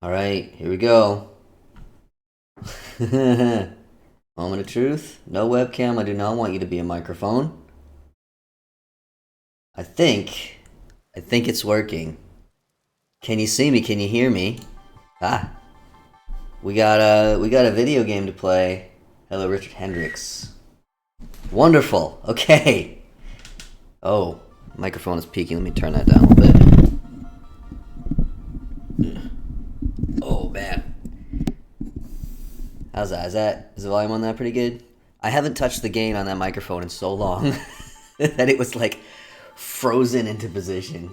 Alright, here we go. Moment of truth. No webcam. I do not want you to be a microphone. I think. I think it's working. Can you see me? Can you hear me? Ah. We got a video game to play. Hello, Richard Hendricks. Wonderful. Okay. Oh, microphone is peaking. Let me turn that down a little bit. Oh man. How's that? Is the volume on that pretty good? I haven't touched the gain on that microphone in so long that it was like frozen into position.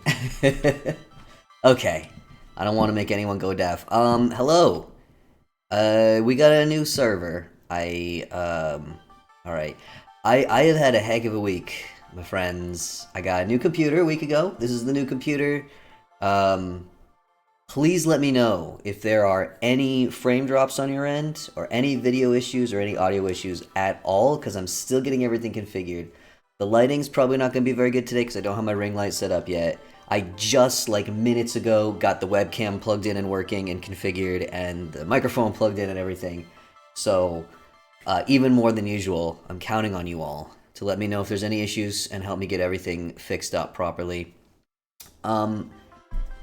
Okay. I don't want to make anyone go deaf. Hello. We got a new server. All right. I have had a heck of a week, my friends. I got a new computer a week ago. This is the new computer. Um, Please let me know if there are any frame drops on your end, or any video issues, or any audio issues at all, because I'm still getting everything configured. The lighting's probably not going to be very good today because I don't have my ring light set up yet. I just, like, minutes ago, got the webcam plugged in and working and configured, and the microphone plugged in and everything. So, even more than usual, I'm counting on you all to let me know if there's any issues and help me get everything fixed up properly.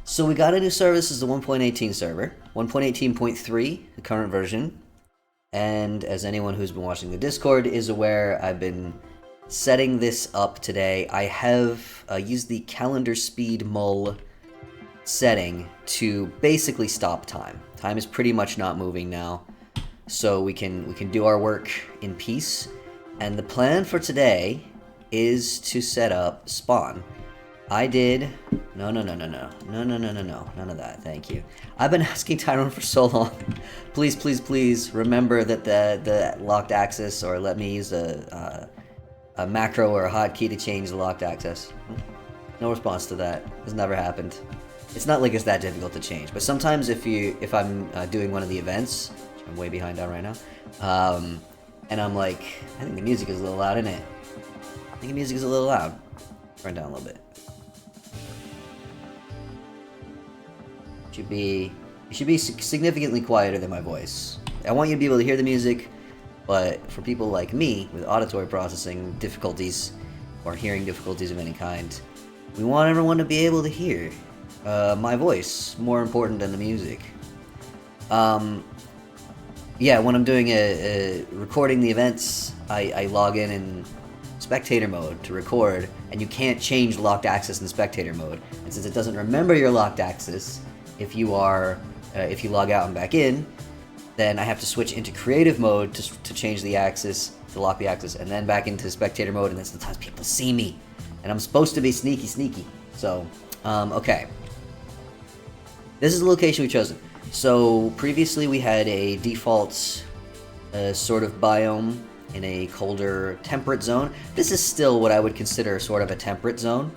So we got a new service. This is the 1.18 server. 1.18.3, the current version. And as anyone who's been watching the Discord is aware, I've been setting this up today. I have used the calendar speed mull setting to basically stop time. Time is pretty much not moving now, so we can do our work in peace. And the plan for today is to set up spawn. I did. No, none of that. Thank you. I've been asking Tyrone for so long. Please remember that the locked access, or let me use a macro or a hotkey to change the locked access. No response to that. It's never happened. It's not like it's that difficult to change, but sometimes if I'm doing one of the events, which I'm way behind on right now, and I'm like, I think the music is a little loud, isn't it? I think the music is a little loud. Turn it down a little bit. It should be significantly quieter than my voice. I want you to be able to hear the music, but for people like me with auditory processing difficulties or hearing difficulties of any kind, we want everyone to be able to hear my voice, more important than the music. Yeah, when I'm doing recording the events, I log in spectator mode to record, and you can't change locked access in spectator mode. And since it doesn't remember your locked access, if you log out and back in, then I have to switch into creative mode to change the access, to lock the access, and then back into spectator mode, and that's the times people see me. And I'm supposed to be sneaky. So, okay. This is the location we've chosen. So, previously we had a default sort of biome in a colder temperate zone. This is still what I would consider sort of a temperate zone.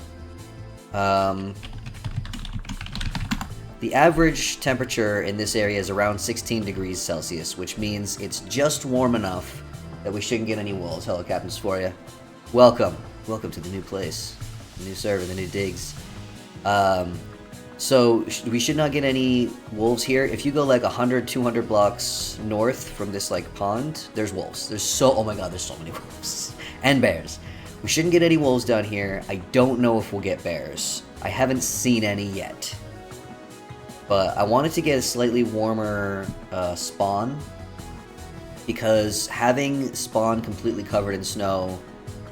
The average temperature in this area is around 16 degrees Celsius, which means it's just warm enough that we shouldn't get any wolves. Hello, Captain Sphoria. Welcome to the new place, the new server, the new digs. So we should not get any wolves here. If you go like 100, 200 blocks north from this like pond, there's wolves. Oh my god, there's so many wolves. And bears. We shouldn't get any wolves down here. I don't know if we'll get bears. I haven't seen any yet. But I wanted to get a slightly warmer spawn, because having spawn completely covered in snow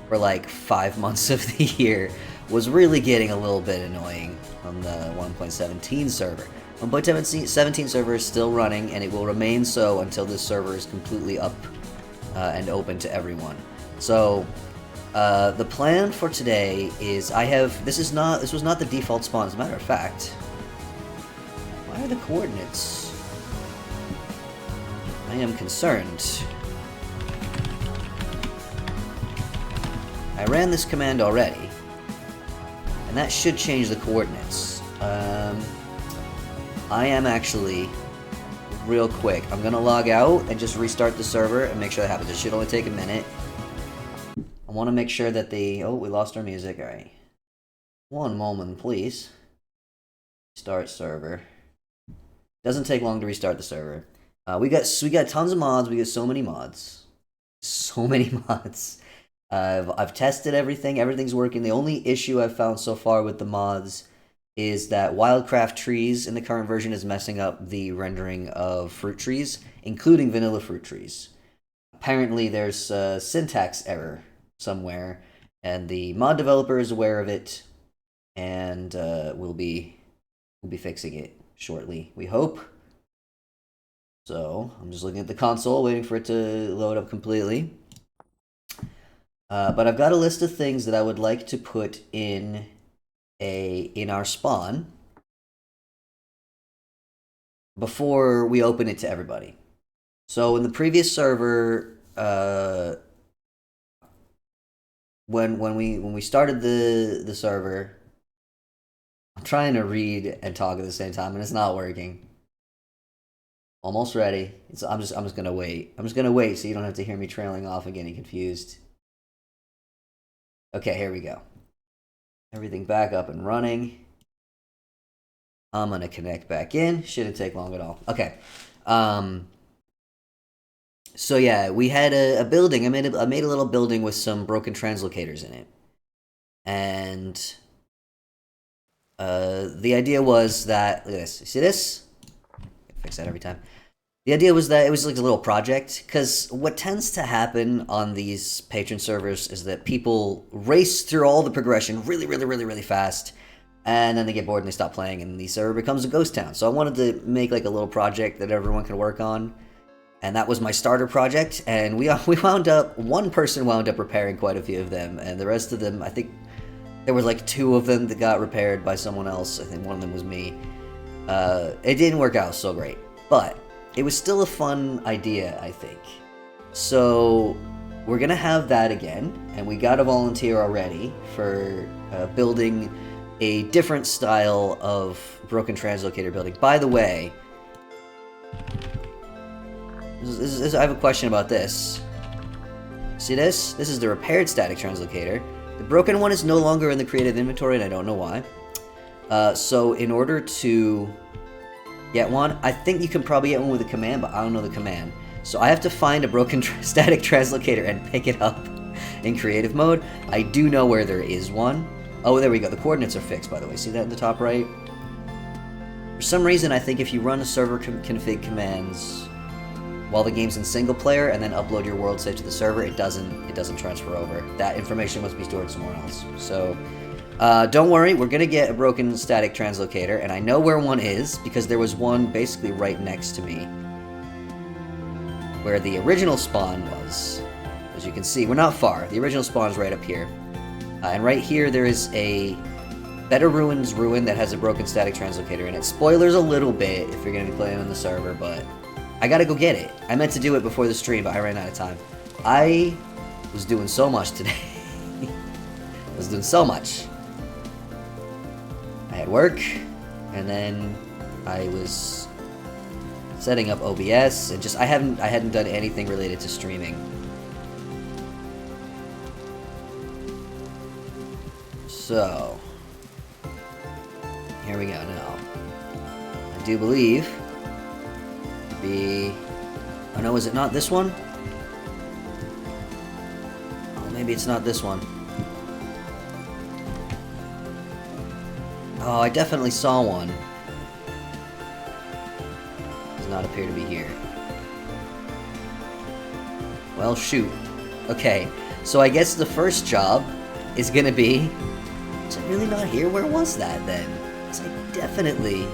for like 5 months of the year was really getting a little bit annoying on the 1.17 server. 1.17 server is still running, and it will remain so until this server is completely up and open to everyone. So the plan for today is this was not the default spawn, as a matter of fact. Why are the coordinates? I am concerned. I ran this command already, and that should change the coordinates. I am actually, real quick, I'm gonna log out and just restart the server and make sure that happens. It should only take a minute. I want to make sure that oh, we lost our music. Alright. One moment, please. Start server. Doesn't take long to restart the server. We got tons of mods. We got so many mods. So many mods. I've tested everything. Everything's working. The only issue I've found so far with the mods is that wildcraft trees in the current version is messing up the rendering of fruit trees, including vanilla fruit trees. Apparently, there's a syntax error somewhere, and the mod developer is aware of it, and we'll be fixing it shortly, we hope. So I'm just looking at the console, waiting for it to load up completely. But I've got a list of things that I would like to put in our spawn before we open it to everybody. So in the previous server, when we started the server, I'm trying to read and talk at the same time, and it's not working. Almost ready. I'm just gonna wait. I'm just gonna wait so you don't have to hear me trailing off and getting confused. Okay, here we go. Everything back up and running. I'm gonna connect back in. Shouldn't take long at all. Okay. So yeah, we had a building. I made a little building with some broken translocators in it, and the idea was that, look at this. See this? I fix that every time. The idea was that it was like a little project, because what tends to happen on these patron servers is that people race through all the progression really fast, and then they get bored and they stop playing, and the server becomes a ghost town. So I wanted to make like a little project that everyone could work on, and that was my starter project. And we wound up, one person wound up repairing quite a few of them, and the rest of them, I think there were like 2 of them that got repaired by someone else. I think one of them was me. It didn't work out so great, but it was still a fun idea, I think. So we're gonna have that again, and we got a volunteer already for building a different style of broken translocator building. By the way, I have a question about this. See this? This is the repaired static translocator. The broken one is no longer in the creative inventory, and I don't know why. So in order to get one, I think you can probably get one with a command, but I don't know the command. So I have to find a broken static translocator and pick it up in creative mode. I do know where there is one. Oh, there we go. The coordinates are fixed, by the way. See that in the top right? For some reason, I think if you run a server config commands while the game's in single player and then upload your world save to the server, it doesn't transfer over. That information must be stored somewhere else. So don't worry, we're gonna get a broken static translocator, and I know where one is because there was one basically right next to me where the original spawn was. As you can see, we're not far. The original spawn is right up here. And right here there is a Better Ruins ruin that has a broken static translocator in it. Spoilers a little bit if you're gonna be playing on the server, but I gotta go get it. I meant to do it before the stream, but I ran out of time. I was doing so much today. I was doing so much. I had work, and then I was setting up OBS, and just I hadn't done anything related to streaming. So here we go now. I do believe oh no, is it not this one? Oh, maybe it's not this one. Oh, I definitely saw one. Does not appear to be here. Well, shoot. Okay, so I guess the first job is gonna be... Is it really not here? Where was that then? Because I definitely...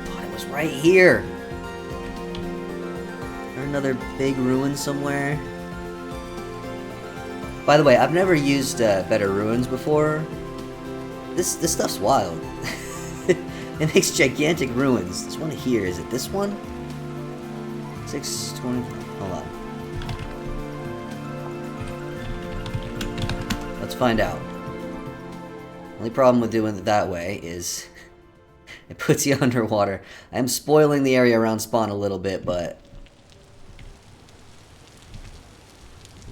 Oh, it was right here. Is there another big ruin somewhere? By the way, I've never used Better Ruins before. This stuff's wild. It makes gigantic ruins. This one here, is it this one? 620. Hold on. Let's find out. Only problem with doing it that way is it puts you underwater. I am spoiling the area around spawn a little bit, but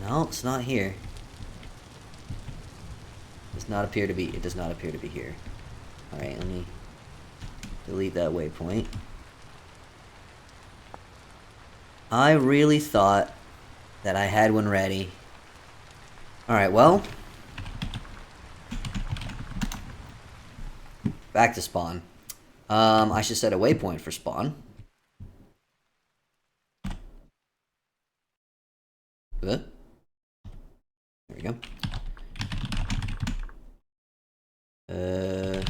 no, it's not here. It does not appear to be here. Alright, let me delete that waypoint. I really thought that I had one ready. Alright, well. Back to spawn. I should set a waypoint for spawn. There we go. I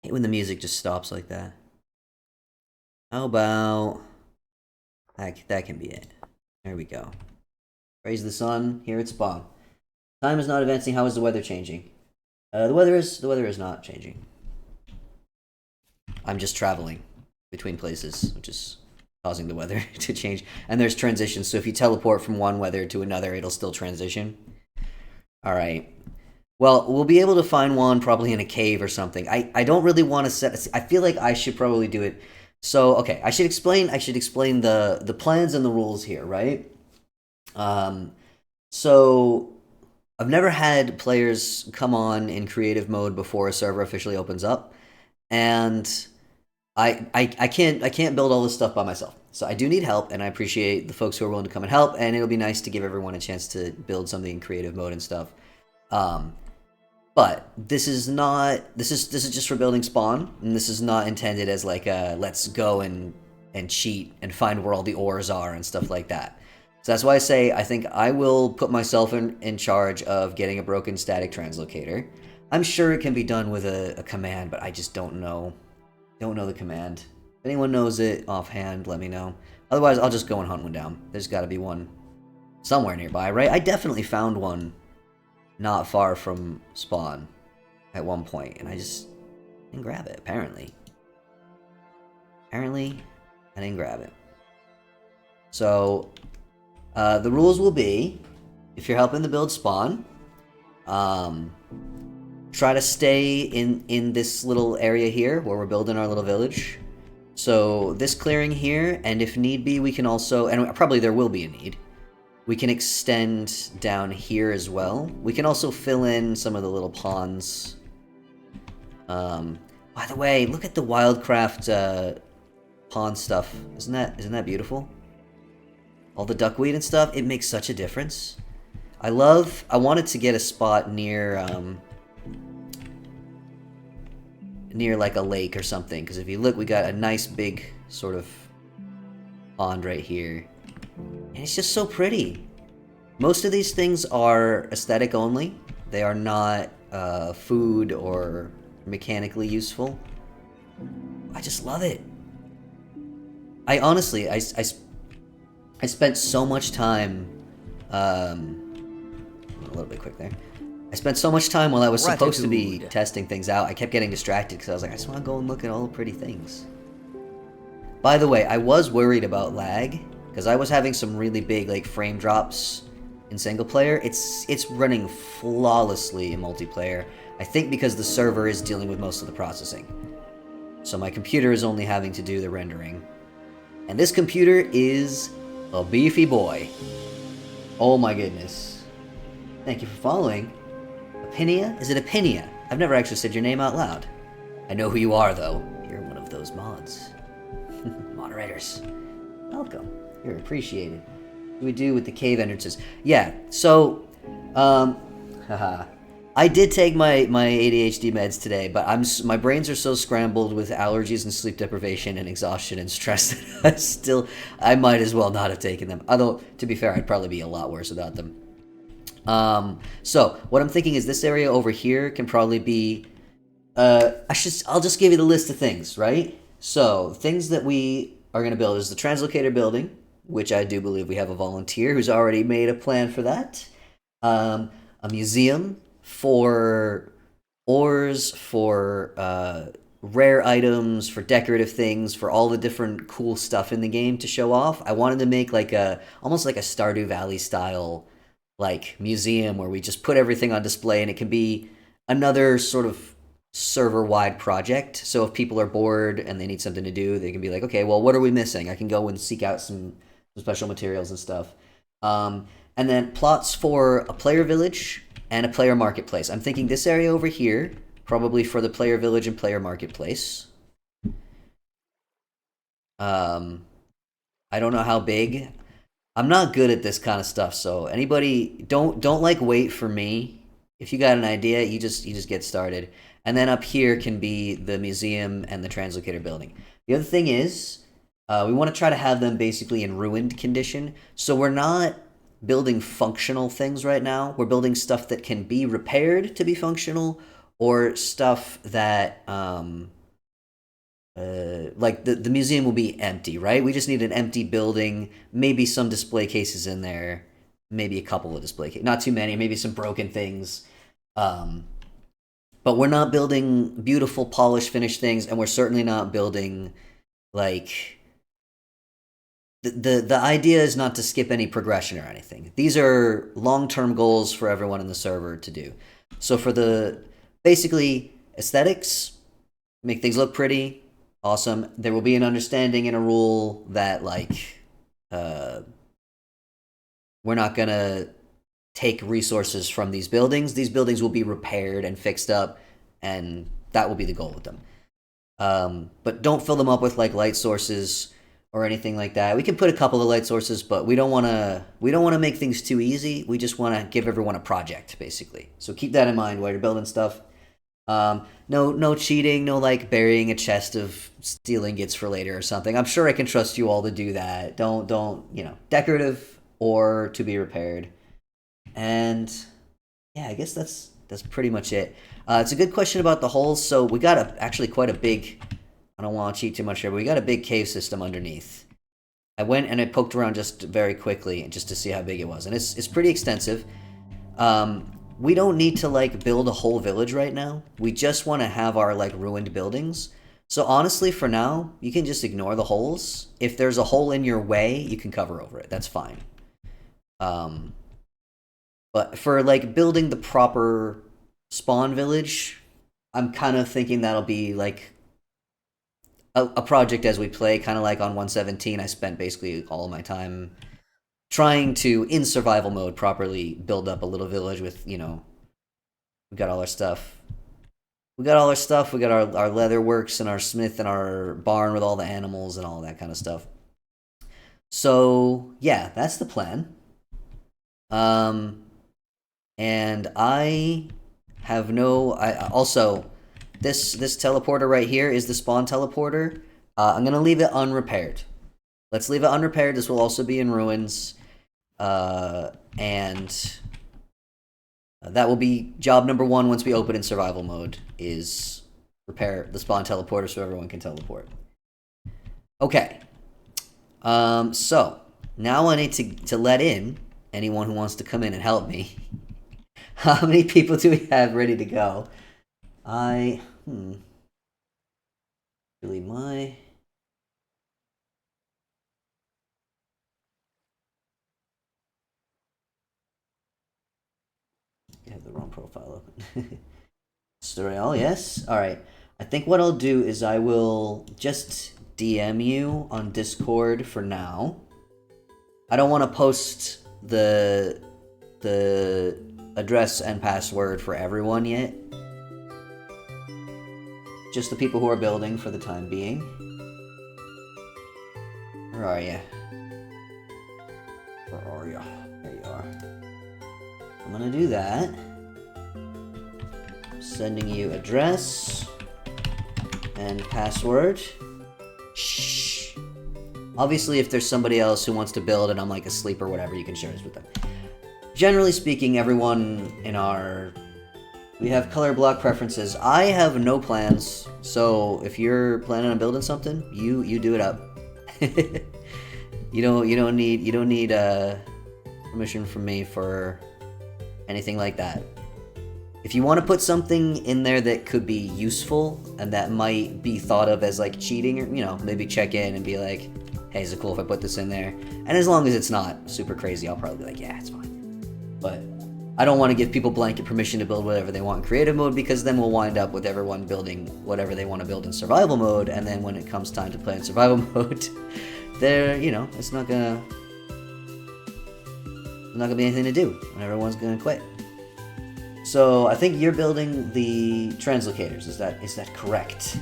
hate when the music just stops like that. How about that can be it. There we go. Praise the sun. Here it's spawn. Time is not advancing. How is the weather changing? The weather is not changing. I'm just traveling between places, which is causing the weather to change. And there's transitions, so if you teleport from one weather to another, it'll still transition. Alright. Well, we'll be able to find one probably in a cave or something. I don't really want to set... I feel like I should probably do it. So, okay, I should explain the plans and the rules here, right? So... I've never had players come on in creative mode before a server officially opens up, and I can't build all this stuff by myself. So I do need help, and I appreciate the folks who are willing to come and help, and it'll be nice to give everyone a chance to build something in creative mode and stuff. But this is just for building spawn, and this is not intended as like a let's go and cheat and find where all the ores are and stuff like that. So that's why I say I think I will put myself in charge of getting a broken static translocator. I'm sure it can be done with a command, but I just don't know. Don't know the command. If anyone knows it offhand, let me know. Otherwise, I'll just go and hunt one down. There's got to be one somewhere nearby, right? I definitely found one not far from spawn at one point, and I just didn't grab it, apparently. Apparently, I didn't grab it. So... the rules will be, if you're helping the build spawn, try to stay in this little area here where we're building our little village. So this clearing here, and if need be, we can also, and probably there will be a need, we can extend down here as well. We can also fill in some of the little ponds. By the way, look at the Wildcraft pond stuff. Isn't that beautiful? All the duckweed and stuff, it makes such a difference. I wanted to get a spot near, near like a lake or something, because if you look, we got a nice big sort of pond right here. And it's just so pretty. Most of these things are aesthetic only. They are not food or mechanically useful. I just love it. I honestly, I spent so much time, a little bit quick there. I spent so much time while I was supposed to be testing things out. I kept getting distracted because I was like, I just want to go and look at all the pretty things. By the way, I was worried about lag because I was having some really big like frame drops in single player. It's running flawlessly in multiplayer. I think because the server is dealing with most of the processing. So my computer is only having to do the rendering. And this computer is a beefy boy. Oh my goodness. Thank you for following. Opinia? Is it Opinia? I've never actually said your name out loud. I know who you are, though. You're one of those mods. Moderators. Welcome. You're appreciated. What do we do with the cave entrances? Yeah, so, haha. I did take my ADHD meds today, but my brains are so scrambled with allergies and sleep deprivation and exhaustion and stress that I might as well not have taken them. Although, to be fair, I'd probably be a lot worse without them. So what I'm thinking is this area over here can probably be, I'll just give you the list of things, right? So things that we are going to build is the translocator building, which I do believe we have a volunteer who's already made a plan for that. A museum for ores, for rare items, for decorative things, for all the different cool stuff in the game to show off. I wanted to make like almost like a Stardew Valley style like museum where we just put everything on display, and it can be another sort of server-wide project. So if people are bored and they need something to do, they can be like, okay, well, what are we missing? I can go and seek out some special materials and stuff. And then plots for a player village and a player marketplace. I'm thinking this area over here, probably for the player village and player marketplace. I don't know how big. I'm not good at this kind of stuff, so anybody don't like wait for me. If you got an idea, you just get started. And then up here can be the museum and the translocator building. The other thing is, we want to try to have them basically in ruined condition. So we're not building functional things right now. We're building stuff that can be repaired to be functional, or stuff that like the museum will be empty, right? We just need an empty building, maybe some display cases in there, maybe a couple of display cases, not too many, maybe some broken things. But we're not building beautiful, polished, finished things, and we're certainly not building like the idea is not to skip any progression or anything. These are long-term goals for everyone in the server to do. So for the basically aesthetics, make things look pretty, awesome. There will be an understanding and a rule that like we're not gonna take resources from these buildings. These buildings will be repaired and fixed up, and that will be the goal with them. But don't fill them up with like light sources or anything like that. We can put a couple of light sources, but we don't want to make things too easy. We just want to give everyone a project, basically. So keep that in mind while you're building stuff. No cheating, no like burying a chest of steel ingots for later or something. I'm sure I can trust you all to do that. Don't decorative or to be repaired. And yeah, I guess that's pretty much it. It's a good question about the holes. So we got actually quite a big, I don't want to cheat too much here, but we got a big cave system underneath. I went and I poked around just very quickly just to see how big it was, and it's pretty extensive. We don't need to like build a whole village right now. We just want to have our like ruined buildings. So honestly, for now, you can just ignore the holes. If there's a hole in your way, you can cover over it. That's fine. But for like building the proper spawn village, I'm kind of thinking that'll be like a project as we play, kind of like on 117. I spent basically all of my time trying to, in survival mode, properly build up a little village with, we got all our stuff. We got our leather works and our smith and our barn with all the animals and all that kind of stuff. So, yeah, that's the plan. And I have also, this teleporter right here is the spawn teleporter. I'm going to leave it unrepaired. Let's leave it unrepaired. This will also be in ruins. And that will be job number 1 once we open in survival mode, is repair the spawn teleporter so everyone can teleport. Okay. So now I need to let in anyone who wants to come in and help me. How many people do we have ready to go? Really my... I have the wrong profile open. Story all, yes. Alright. I think what I'll do is I will just DM you on Discord for now. I don't want to post the address and password for everyone yet. Just the people who are building for the time being. Where are you? Where are you? There you are. I'm gonna do that. I'm sending you address and password. Shh. Obviously, if there's somebody else who wants to build and I'm like asleep or whatever, you can share this with them. Generally speaking, everyone in we have color block preferences. I have no plans, so if you're planning on building something, you do it up. you don't need permission from me for anything like that. If you want to put something in there that could be useful and that might be thought of as like cheating, or maybe check in and be like, hey, is it cool if I put this in there? And as long as it's not super crazy, I'll probably be like, yeah, it's fine. But I don't want to give people blanket permission to build whatever they want in creative mode, because then we'll wind up with everyone building whatever they want to build in survival mode, and then when it comes time to play in survival mode, it's not gonna be anything to do, and everyone's gonna quit. So I think you're building the translocators. Is that correct?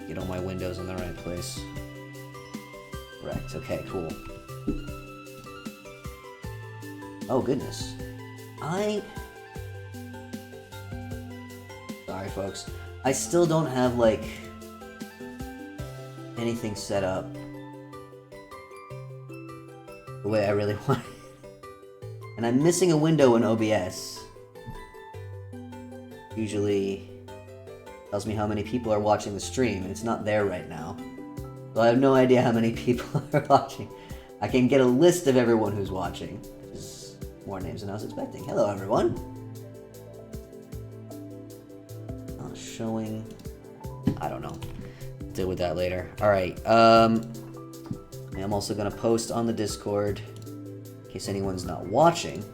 Get all my windows in the right place. Correct. Okay, cool. Oh goodness. Sorry folks. I still don't have like anything set up the way I really want it. And I'm missing a window in OBS. Usually tells me how many people are watching the stream, and it's not there right now. So I have no idea how many people are watching. I can get a list of everyone who's watching. There's more names than I was expecting. Hello everyone. Not showing. I don't know. Deal with that later. Alright, I'm also gonna post on the Discord in case anyone's not watching.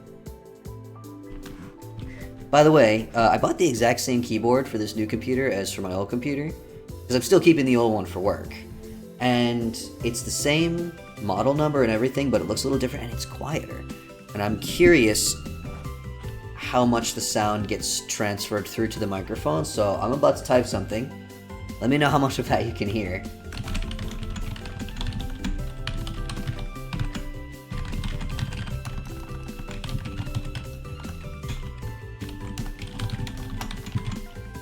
By the way, I bought the exact same keyboard for this new computer as for my old computer, because I'm still keeping the old one for work. And it's the same model number and everything, but it looks a little different and it's quieter. And I'm curious how much the sound gets transferred through to the microphone, so I'm about to type something. Let me know how much of that you can hear.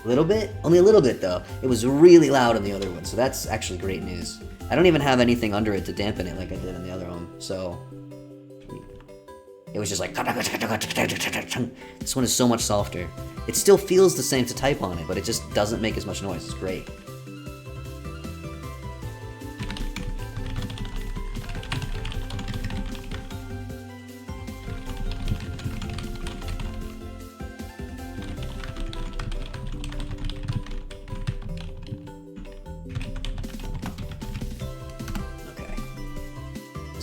A little bit? Only a little bit though. It was really loud on the other one, so that's actually great news. I don't even have anything under it to dampen it like I did on the other one, so it was just like this one is so much softer. It still feels the same to type on it, but it just doesn't make as much noise. It's great.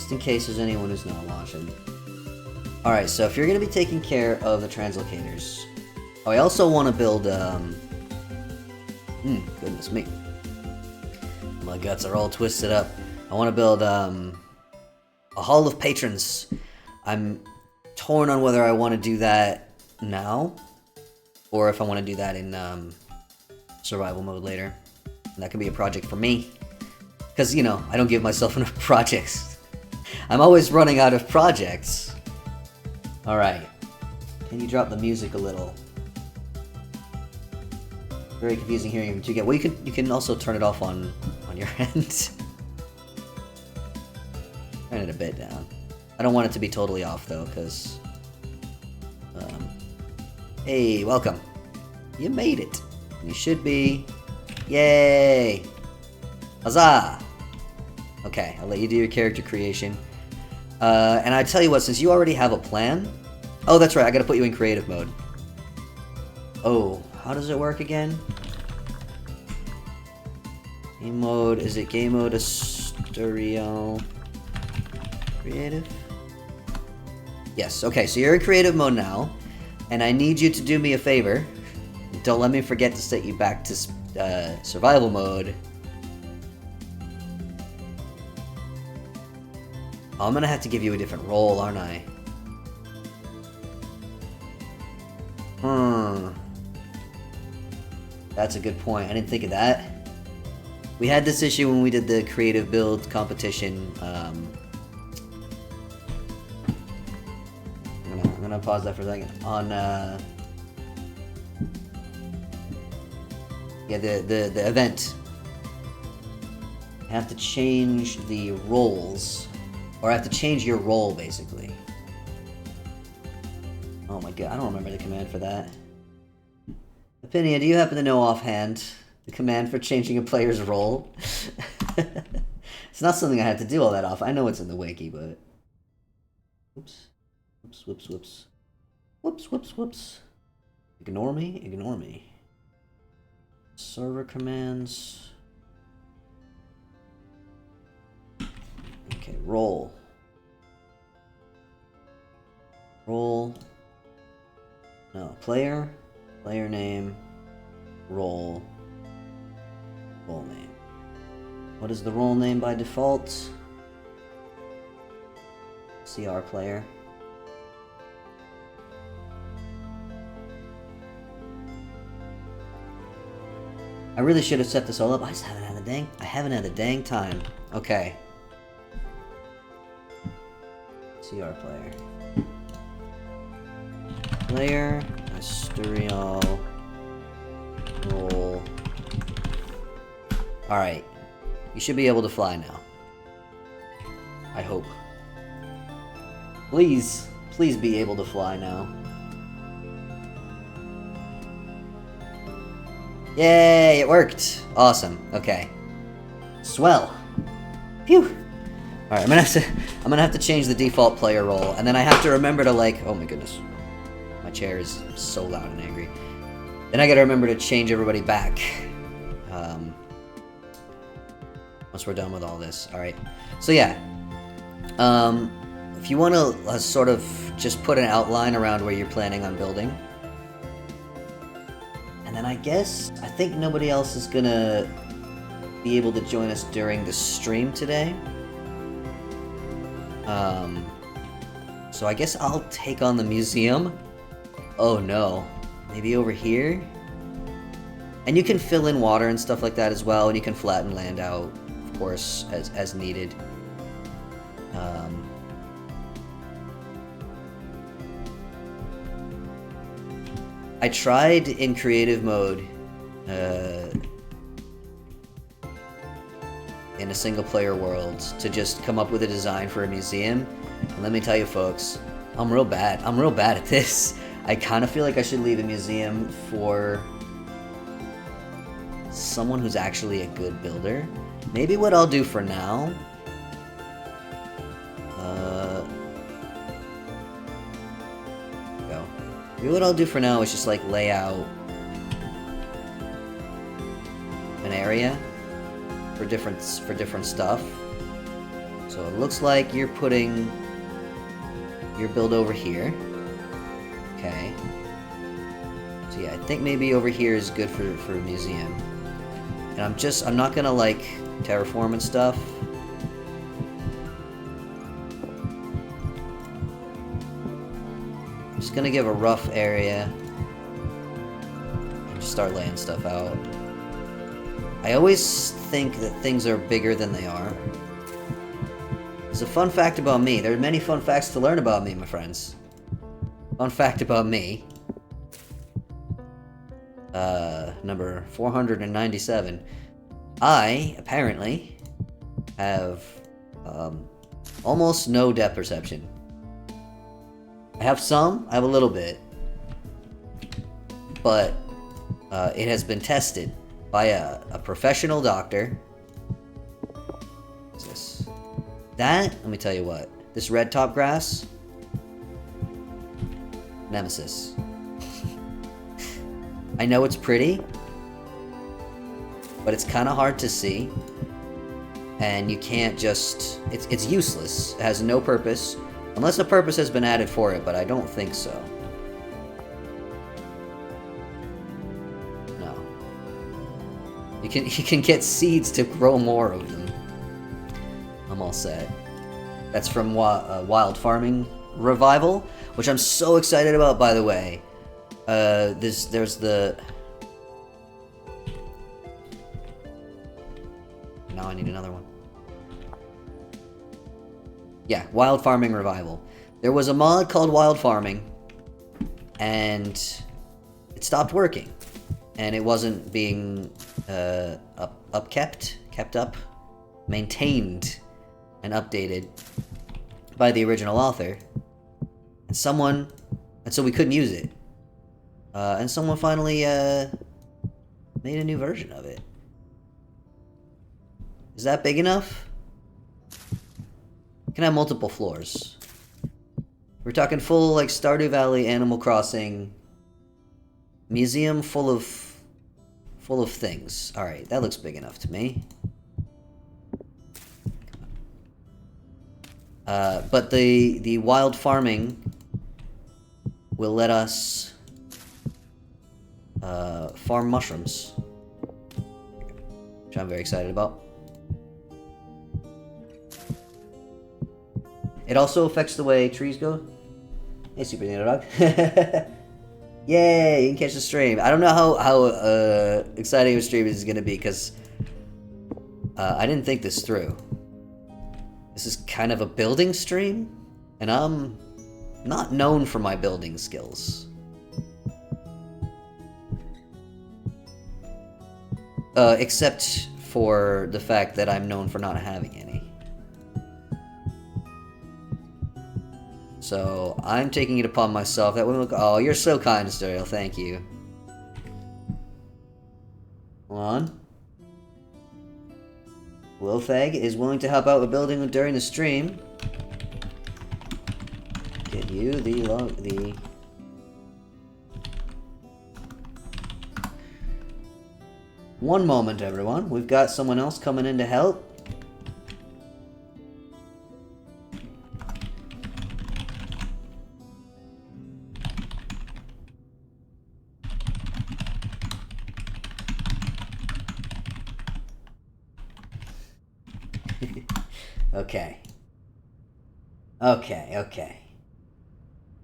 In case there's anyone who's not watching. Alright, so if you're going to be taking care of the translocators, I also want to build, goodness me. My guts are all twisted up. I want to build, a Hall of Patrons. I'm torn on whether I want to do that now, or if I want to do that in, survival mode later. And that could be a project for me. Because, you know, I don't give myself enough projects. I'm always running out of projects. Alright. Can you drop the music a little? Very confusing hearing from 2K. Well, you can also turn it off on your end. Turn it a bit down. I don't want it to be totally off though, because hey, welcome. You made it. You should be. Yay! Huzzah! Okay, I'll let you do your character creation. And I tell you what, since you already have a plan... Oh, that's right, I gotta put you in creative mode. Oh, how does it work again? Game mode, is it game mode stereo? Creative? Yes, okay, so you're in creative mode now. And I need you to do me a favor. Don't let me forget to set you back to survival mode. Oh, I'm gonna have to give you a different role, aren't I? That's a good point. I didn't think of that. We had this issue when we did the creative build competition. I'm gonna pause that for a second. On yeah, the event. I have to change the roles. Or I have to change your role, basically. Oh my god, I don't remember the command for that. Opinion, do you happen to know offhand the command for changing a player's role? It's not something I had to do all that often. I know it's in the wiki, but... Whoops. Whoops, whoops, whoops. Whoops, whoops, whoops. Ignore me, ignore me. Server commands... Okay, role. Role. No, player. Player name. Role. Role name. What is the role name by default? CR player. I really should have set this all up. I just haven't had the dang time. Okay. CR player. Player, Asturial, roll. Alright. You should be able to fly now. I hope. Please be able to fly now. Yay, it worked! Awesome. Okay. Swell. Phew! Alright, I'm gonna have to change the default player role, and then I have to remember to, like, oh my goodness. My chair is so loud and angry. Then I gotta remember to change everybody back. Once we're done with all this. Alright. So yeah. If you want to sort of just put an outline around where you're planning on building. And then I think nobody else is gonna be able to join us during the stream today. So I guess I'll take on the museum. Oh no. Maybe over here? And you can fill in water and stuff like that as well, and you can flatten land out, of course, as needed. I tried in creative mode in a single player world to just come up with a design for a museum, and let me tell you folks, I'm real bad at this. I kind of feel like I should leave a museum for someone who's actually a good builder. Maybe what I'll do for now, maybe what I'll do for now is just like lay out an area for different stuff. So it looks like you're putting your build over here. Okay. So yeah, I think maybe over here is good for a museum. And I'm not gonna like terraform and stuff. I'm just gonna give a rough area and just start laying stuff out. I always think that things are bigger than they are. There's a fun fact about me. There are many fun facts to learn about me, my friends. Fun fact about me. Number 497. I, apparently, have almost no depth perception. I have a little bit. But it has been tested by a professional doctor. What's this? Let me tell you what. This red top grass, Nemesis. I know it's pretty, but it's kind of hard to see, and you can't just... It's useless. It has no purpose, unless a purpose has been added for it, but I don't think so. No. You can get seeds to grow more of them. I'm all set. That's from Wild Farming Revival, which I'm so excited about, by the way. There's the... Now I need another one. Yeah, Wild Farming Revival. There was a mod called Wild Farming, and it stopped working. And it wasn't being kept up, maintained, and updated by the original author. And so we couldn't use it. And someone finally made a new version of it. Is that big enough? It can have multiple floors. We're talking full, like, Stardew Valley, Animal Crossing museum full of things. All right, that looks big enough to me. But the wild farming will let us farm mushrooms, which I'm very excited about. It also affects the way trees go. Hey, Super Nino Dog. Yay, you can catch the stream. I don't know how exciting a stream this is going to be, because I didn't think this through. This is kind of a building stream, and I'm not known for my building skills. Except for the fact that I'm known for not having any. So, I'm taking it upon myself. That would look. Oh, you're so kind, Sterial. Thank you. Hold on. Wolfeg is willing to help out with building during the stream. Get you the. One moment, everyone. We've got someone else coming in to help. Okay. Okay.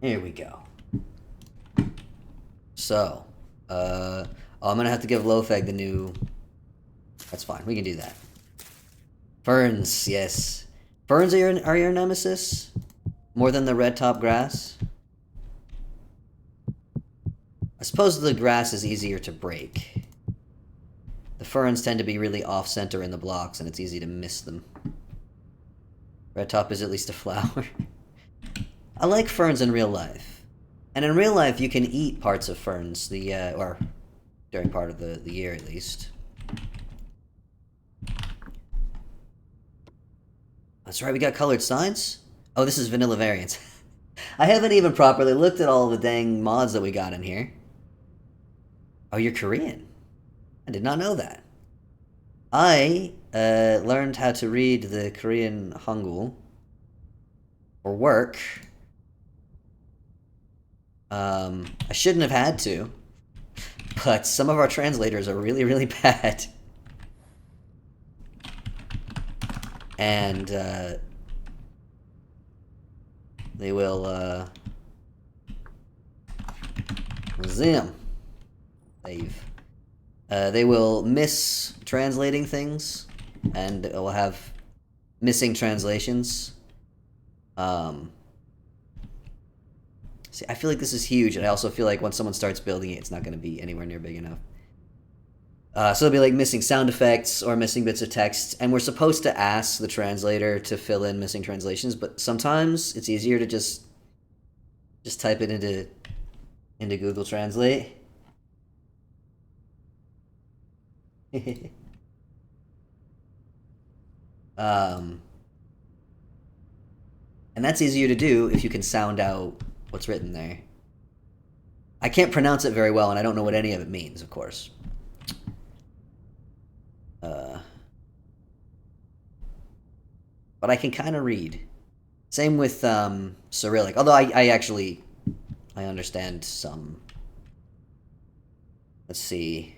Here we go. So, I'm gonna have to give Lofeg the new... That's fine, we can do that. Ferns, yes. Ferns are your nemesis? More than the red top grass? I suppose the grass is easier to break. The ferns tend to be really off-center in the blocks, and it's easy to miss them. Red top is at least a flower. I like ferns in real life. And in real life, you can eat parts of ferns, or during part of the year at least. That's right, we got colored signs? Oh, this is vanilla variants. I haven't even properly looked at all the dang mods that we got in here. Oh, you're Korean? I did not know that. I learned how to read the Korean Hangul for work. I shouldn't have had to, but some of our translators are really, really bad. And they will they will miss translating things, and will have missing translations. See, I feel like this is huge, and I also feel like when someone starts building it, it's not going to be anywhere near big enough. So it'll be like missing sound effects or missing bits of text, and we're supposed to ask the translator to fill in missing translations, but sometimes it's easier to just type it into Google Translate. And that's easier to do if you can sound out what's written there. I can't pronounce it very well, and I don't know what any of it means, of course. But I can kind of read. Same with Cyrillic, although I understand some. Let's see.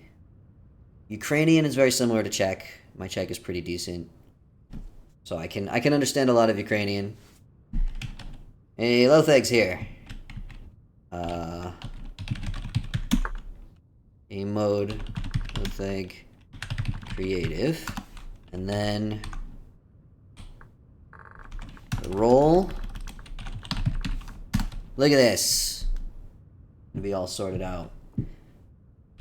Ukrainian is very similar to Czech. My Czech is pretty decent, so I can understand a lot of Ukrainian. Hey, Lotheg's here. A mode Lotheg creative, and then the role. Look at this. It'll be all sorted out.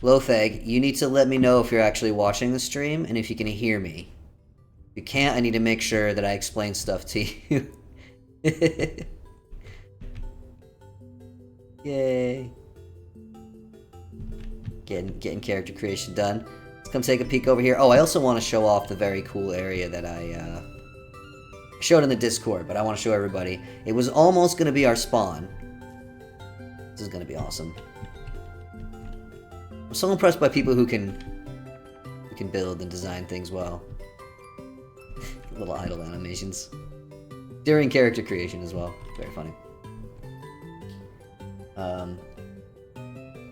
Lotheg, you need to let me know if you're actually watching the stream and if you can hear me. If you can't, I need to make sure that I explain stuff to you. Yay. Getting character creation done. Let's come take a peek over here. Oh, I also want to show off the very cool area that I showed in the Discord, but I want to show everybody. It was almost going to be our spawn. This is going to be awesome. I'm so impressed by people who can build and design things well. Little idle animations. During character creation as well. Very funny.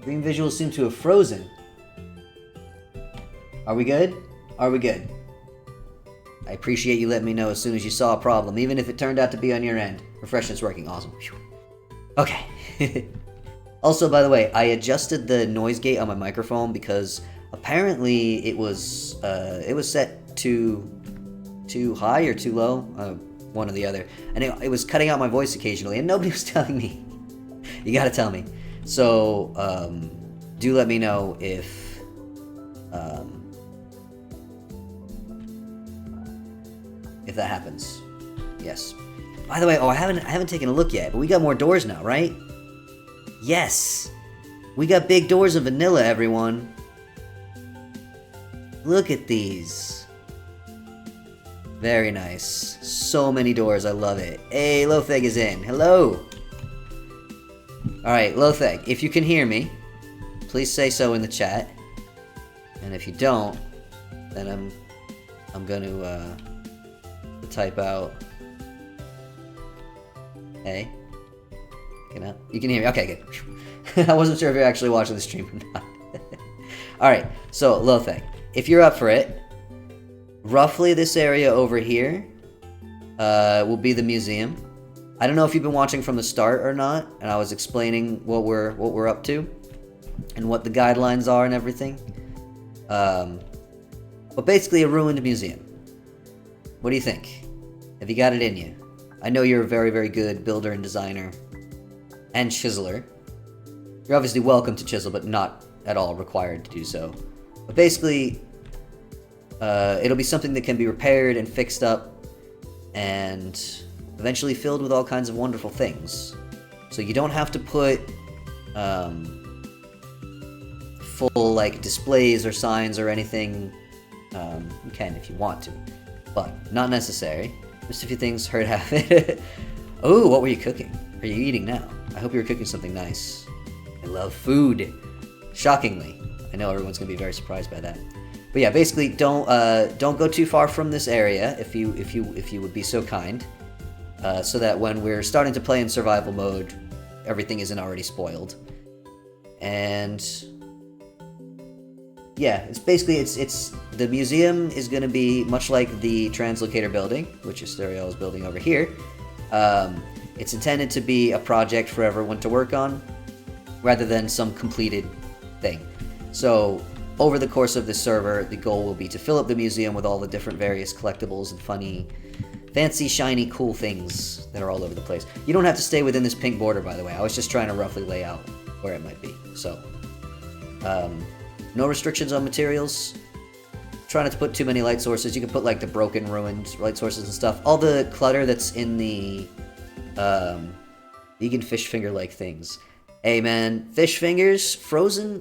Green visuals seem to have frozen. Are we good? Are we good? I appreciate you letting me know as soon as you saw a problem, even if it turned out to be on your end. Refreshment's working. Awesome. Okay. Also, by the way, I adjusted the noise gate on my microphone because apparently it was set too high or too low, one or the other, and it was cutting out my voice occasionally, and nobody was telling me. You gotta tell me. So do let me know if that happens. Yes. By the way, I haven't taken a look yet, but we got more doors now, right? Yes! We got big doors of vanilla, everyone. Look at these. Very nice. So many doors, I love it. Hey, Lotheg is in. Hello! Alright, Lotheg, if you can hear me, please say so in the chat. And if you don't, then I'm gonna type out. Hey. You can hear me. Okay, good. I wasn't sure if you're actually watching the stream or not. Alright, so Lotheg, if you're up for it, roughly this area over here will be the museum. I don't know if you've been watching from the start or not, and I was explaining what we're up to and what the guidelines are and everything. But basically a ruined museum. What do you think? Have you got it in you? I know you're a very, very good builder and designer and chiseler. You're obviously welcome to chisel, but not at all required to do so. But basically, it'll be something that can be repaired and fixed up and eventually filled with all kinds of wonderful things. So you don't have to put full like displays or signs or anything. You can if you want to, but not necessary. Just a few things hurt half it. Oh, what were you cooking? Are you eating now? I hope you were cooking something nice. I love food. Shockingly. I know everyone's gonna be very surprised by that. But yeah, basically don't go too far from this area if you would be so kind. So that when we're starting to play in survival mode, everything isn't already spoiled. And yeah, it's basically the museum is gonna be much like the translocator building, which Asterio is building over here. It's intended to be a project for everyone to work on, rather than some completed thing. So, over the course of this server, the goal will be to fill up the museum with all the different various collectibles and funny, fancy, shiny, cool things that are all over the place. You don't have to stay within this pink border, by the way. I was just trying to roughly lay out where it might be. So, no restrictions on materials. Try not to put too many light sources. You can put like the broken, ruined light sources and stuff. All the clutter that's in the vegan fish finger like things. Hey man, fish fingers, frozen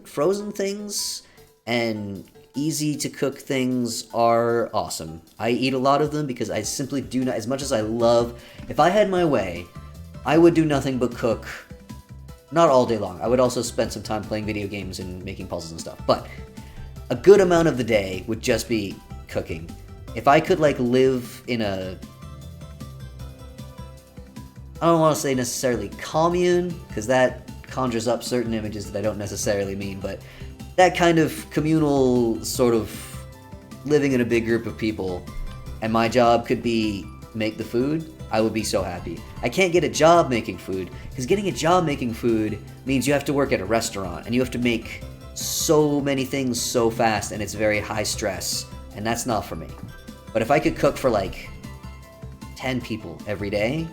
things, and easy to cook things are awesome. I eat a lot of them because I simply do not, as much as I love, if I had my way, I would do nothing but cook, not all day long. I would also spend some time playing video games and making puzzles and stuff, but a good amount of the day would just be cooking. If I could like live in a, I don't want to say necessarily commune, because that conjures up certain images that I don't necessarily mean, but that kind of communal sort of living in a big group of people, and my job could be make the food, I would be so happy. I can't get a job making food, because getting a job making food means you have to work at a restaurant, and you have to make so many things so fast, and it's very high stress, and that's not for me. But if I could cook for like 10 people every day,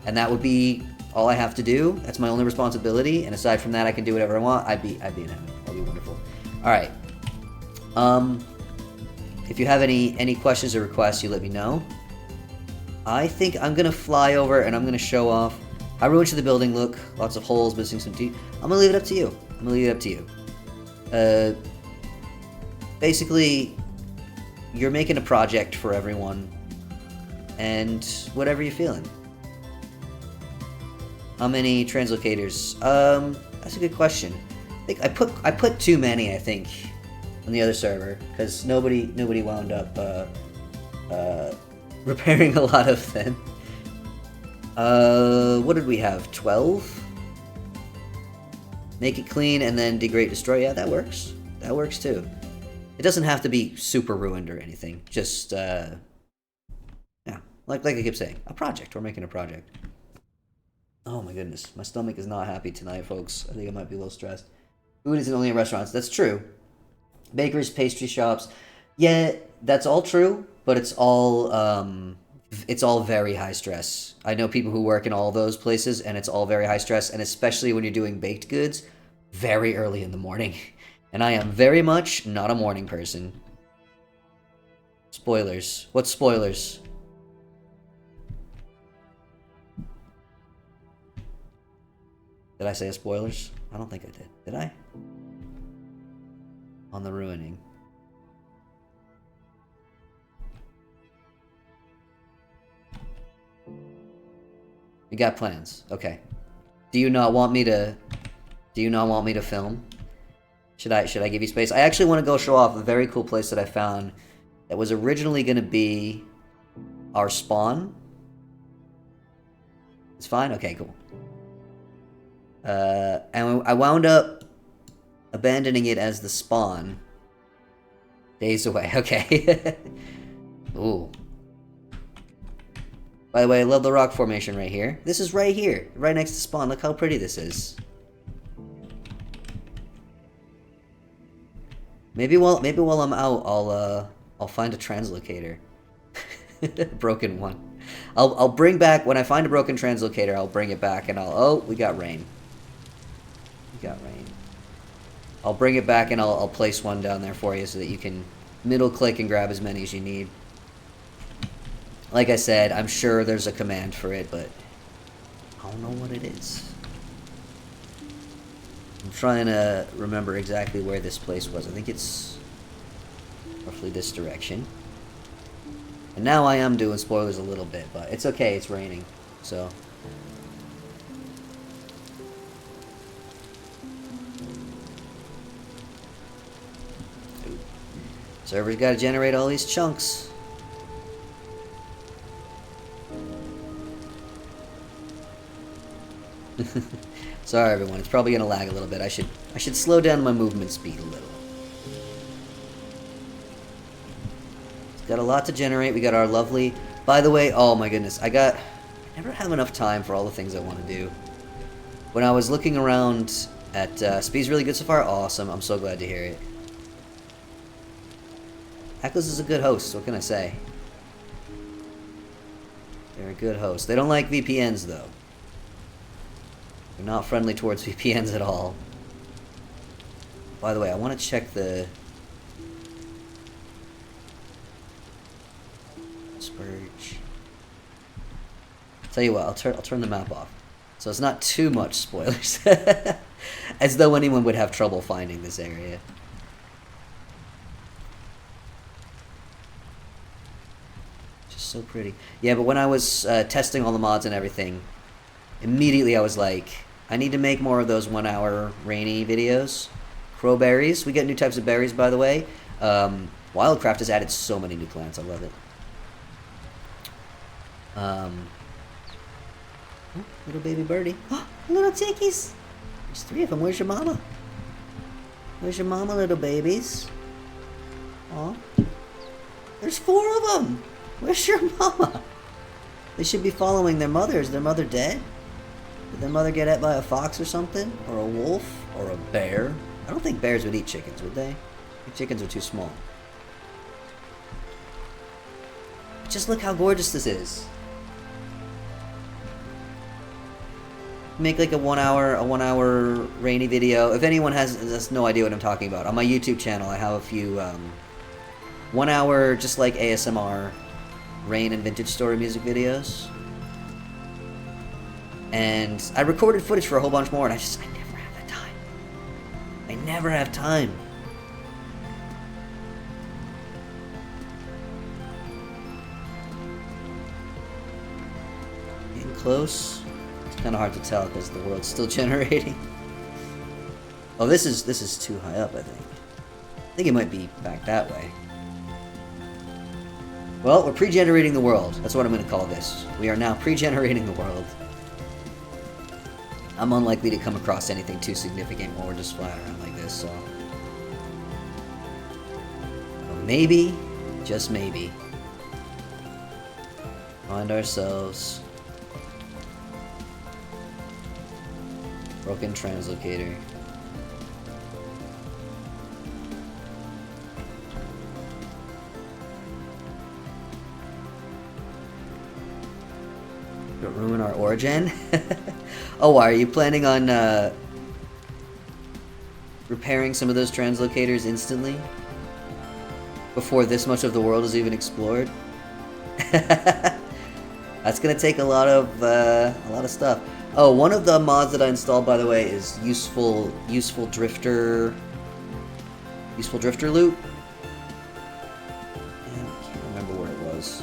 and that would be all I have to do, that's my only responsibility, and aside from that I can do whatever I want, I'd be in heaven. That'd be wonderful. Alright. If you have any questions or requests, you let me know. I think I'm gonna fly over and I'm gonna show off how ruined should the building look. Lots of holes, missing some teeth. I'm gonna leave it up to you. Basically, you're making a project for everyone, and whatever you're feeling. How many translocators? That's a good question. I think I put too many, I think, on the other server, because nobody wound up repairing a lot of them. What did we have? 12? Make it clean and then degrade, destroy. Yeah, that works. That works too. It doesn't have to be super ruined or anything. Just, yeah, like I keep saying, a project. We're making a project. Oh my goodness, my stomach is not happy tonight, folks. I think I might be a little stressed. Food isn't only in restaurants. That's true. Bakeries, pastry shops. Yeah, that's all true, but it's all very high stress. I know people who work in all those places, and it's all very high stress, and especially when you're doing baked goods, very early in the morning. And I am very much not a morning person. Spoilers. What spoilers? Did I say spoilers? I don't think I did. Did I? On the ruining. You got plans. Okay. Do you not want me to film? Should I give you space? I actually want to go show off a very cool place that I found that was originally going to be our spawn. It's fine? Okay, cool. And I wound up abandoning it as the spawn. Days away. Okay. Ooh. By the way, I love the rock formation right here. This is right here, right next to spawn. Look how pretty this is. Maybe while I'm out, I'll find a translocator. Broken one. I'll bring back when I find a broken translocator. I'll bring it back and oh, we got rain. We got rain. I'll bring it back and I'll place one down there for you so that you can middle click and grab as many as you need. Like I said, I'm sure there's a command for it, but I don't know what it is. I'm trying to remember exactly where this place was. I think it's roughly this direction. And now I am doing spoilers a little bit, but it's okay, it's raining, so. Server's gotta generate all these chunks. Sorry everyone, it's probably gonna lag a little bit. I should slow down my movement speed a little. It's got a lot to generate. We got our lovely... By the way, oh my goodness, I never have enough time for all the things I want to do. When I was looking around at... Speed's really good so far? Awesome, I'm so glad to hear it. Echoes is a good host, what can I say? They're a good host. They don't like VPNs though. They're not friendly towards VPNs at all. By the way, I want to check the... Spurge. Tell you what, I'll turn the map off. So it's not too much spoilers. As though anyone would have trouble finding this area. Just so pretty. Yeah, but when I was testing all the mods and everything, immediately I was like, I need to make more of those 1 hour rainy videos. Crowberries. We get new types of berries, by the way. Wildcraft has added so many new plants. I love it. Oh, little baby birdie. Oh, little chickies. There's 3 of them. Where's your mama? Where's your mama, little babies? Oh, there's 4 of them. Where's your mama? They should be following their mother. Is their mother dead? Did their mother get ate by a fox or something? Or a wolf? Or a bear? I don't think bears would eat chickens, would they? I think chickens are too small. Just look how gorgeous this is. Make like a 1 hour rainy video. If anyone has no idea what I'm talking about, on my YouTube channel I have a few 1 hour just like ASMR rain and vintage story music videos. And I recorded footage for a whole bunch more, and I never have the time. I never have time. Getting close. It's kind of hard to tell because the world's still generating. Oh, this is too high up, I think. I think it might be back that way. Well, we're pre-generating the world. That's what I'm going to call this. We are now pre-generating the world. I'm unlikely to come across anything too significant while we're just flying around like this, so... Maybe, just maybe, find ourselves Broken translocator. Don't ruin our origin. Oh, why are you planning on repairing some of those translocators instantly? Before this much of the world is even explored? That's gonna take a lot of stuff. Oh, one of the mods that I installed, by the way, is useful drifter loot. And I can't remember where it was.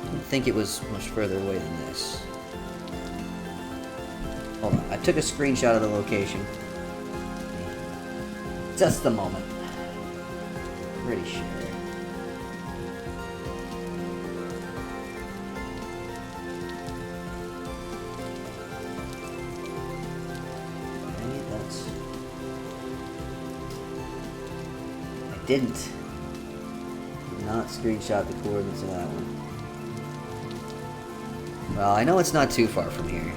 I didn't think it was much further away than this. Hold on, I took a screenshot of the location. Just a moment. Pretty sure. Did not screenshot the coordinates of that one. Well, I know it's not too far from here.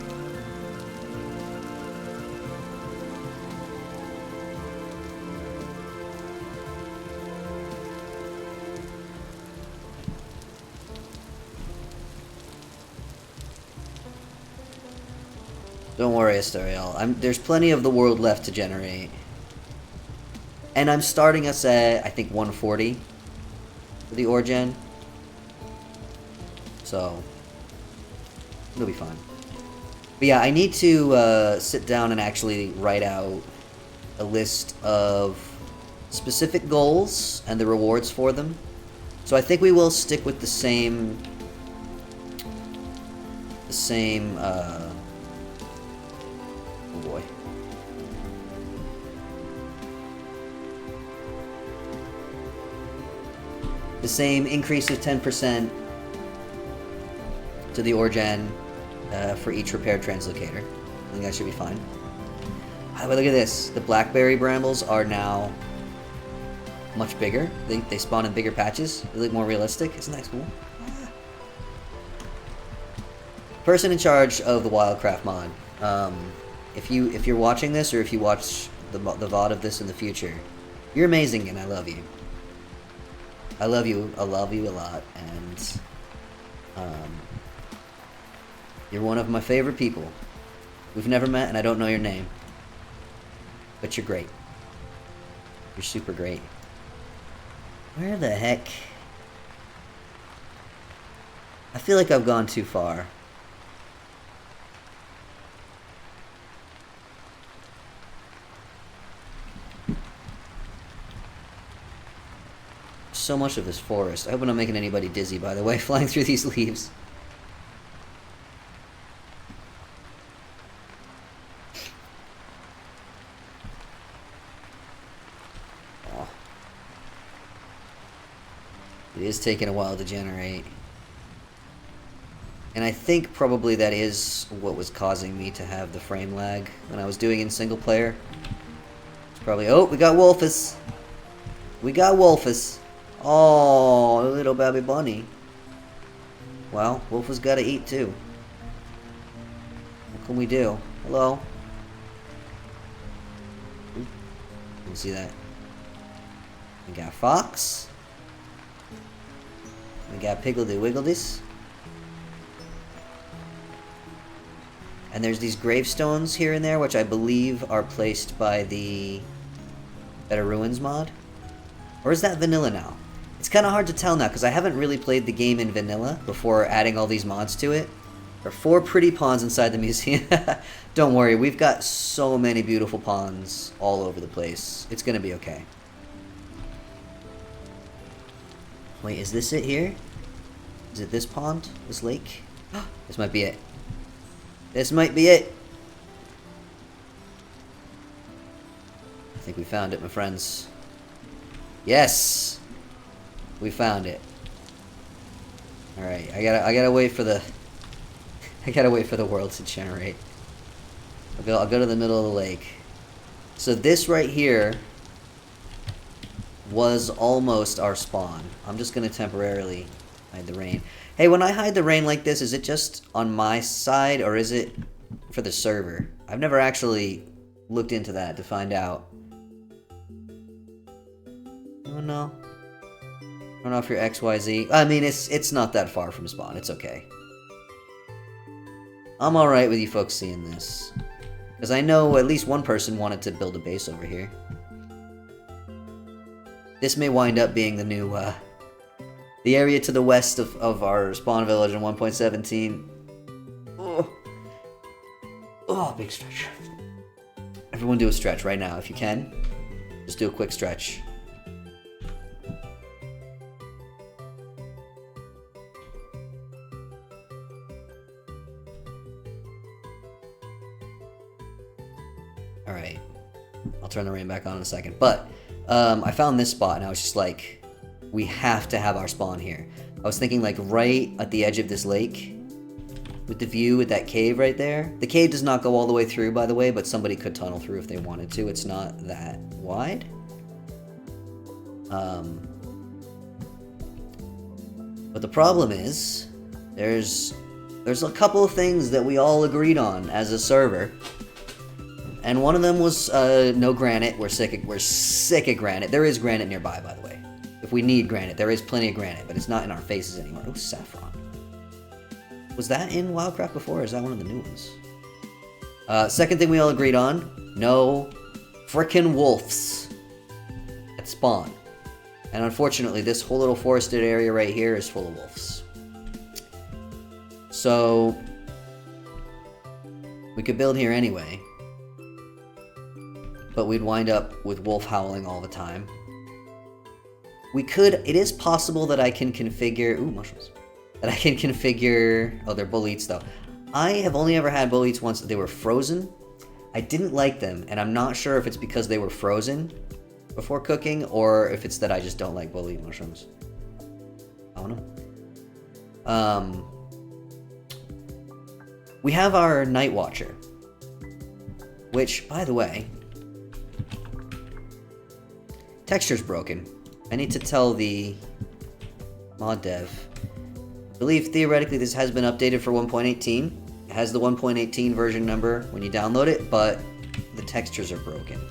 Don't worry, Astariel. There's plenty of the world left to generate. And I'm starting us at, I think, 140 for the origin. So, it'll be fine. But yeah, I need to sit down and actually write out a list of specific goals and the rewards for them. So I think we will stick with the same, oh boy. The same increase of 10% to the origin for each repaired translocator. I think that should be fine. But look at this. The blackberry brambles are now much bigger. They spawn in bigger patches. They look more realistic. Isn't that cool? Person in charge of the Wildcraft mod. If you're watching this, or if you watch the VOD of this in the future, you're amazing and I love you. I love you a lot, and you're one of my favorite people. We've never met, and I don't know your name, but you're great. You're super great. Where the heck? I feel like I've gone too far. So much of this forest. I hope I'm not making anybody dizzy, by the way, flying through these leaves. Oh. It is taking a while to generate. And I think probably that is what was causing me to have the frame lag when I was doing in single player. It's probably... Oh, we got Wolfus! We got Wolfus! Oh, little baby bunny. Well, Wolfus gotta eat too. What can we do? Hello? Ooh, you see that? We got Fox. We got Piggledy Wiggledies. And there's these gravestones here and there, which I believe are placed by the Better Ruins mod. Or is that vanilla now? It's kind of hard to tell now, because I haven't really played the game in vanilla before adding all these mods to it. There are 4 pretty ponds inside the museum. Don't worry, we've got so many beautiful ponds all over the place. It's gonna be okay. Wait, is this it here? Is it this pond? This lake? This might be it. This might be it! I think we found it, my friends. Yes! We found it. Alright, I gotta wait for the... I gotta wait for the world to generate. I'll go to the middle of the lake. So this right here was almost our spawn. I'm just gonna temporarily hide the rain. Hey, when I hide the rain like this, is it just on my side, or is it for the server. I've never actually looked into that to find out. Oh no. I don't know if you're XYZ. I mean, it's not that far from spawn. It's okay. I'm alright with you folks seeing this. Because I know at least one person wanted to build a base over here. This may wind up being the new, the area to the west of our spawn village in 1.17. Oh. Oh, big stretch. Everyone do a stretch right now, if you can. Just do a quick stretch. Alright. I'll turn the rain back on in a second. But, I found this spot and I was just like, we have to have our spawn here. I was thinking like right at the edge of this lake, with the view with that cave right there. The cave does not go all the way through, by the way, but somebody could tunnel through if they wanted to. It's not that wide. But the problem is, there's a couple of things that we all agreed on as a server. And one of them was no granite. We're sick of granite. There is granite nearby, by the way. If we need granite, there is plenty of granite, but it's not in our faces anymore. Oh, saffron. Was that in Wildcraft before, or is that one of the new ones? Second thing we all agreed on, no frickin' wolves at spawn. And unfortunately, this whole little forested area right here is full of wolves. So, we could build here anyway. But we'd wind up with wolf howling all the time. We could, it is possible that I can configure, ooh, mushrooms. That I can configure, oh, they're bull eats though. I have only ever had bull eats once. They were frozen. I didn't like them, and I'm not sure if it's because they were frozen before cooking, or if it's that I just don't like bull eat mushrooms. I don't know. We have our Night Watcher, which, by the way, texture's broken. I need to tell the mod dev. I believe theoretically this has been updated for 1.18. It has the 1.18 version number when you download it, but the textures are broken.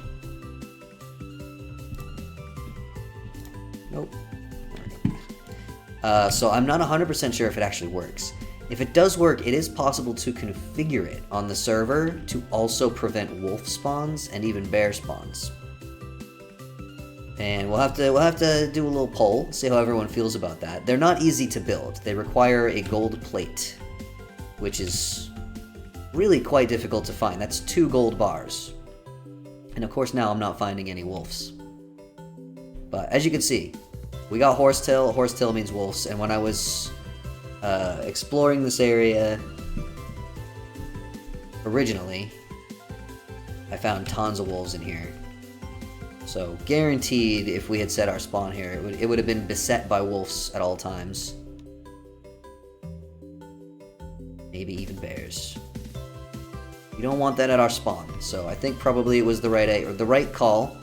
Nope. So I'm not 100% sure if it actually works. If it does work, it is possible to configure it on the server to also prevent wolf spawns and even bear spawns. And we'll have to do a little poll, see how everyone feels about that. They're not easy to build. They require a gold plate, which is really quite difficult to find. That's 2 gold bars. And of course now I'm not finding any wolves. But as you can see, we got horsetail. Horsetail means wolves. And when I was exploring this area originally, I found tons of wolves in here. So guaranteed, if we had set our spawn here, it would have been beset by wolves at all times. Maybe even bears. You don't want that at our spawn, so I think probably it was the right call.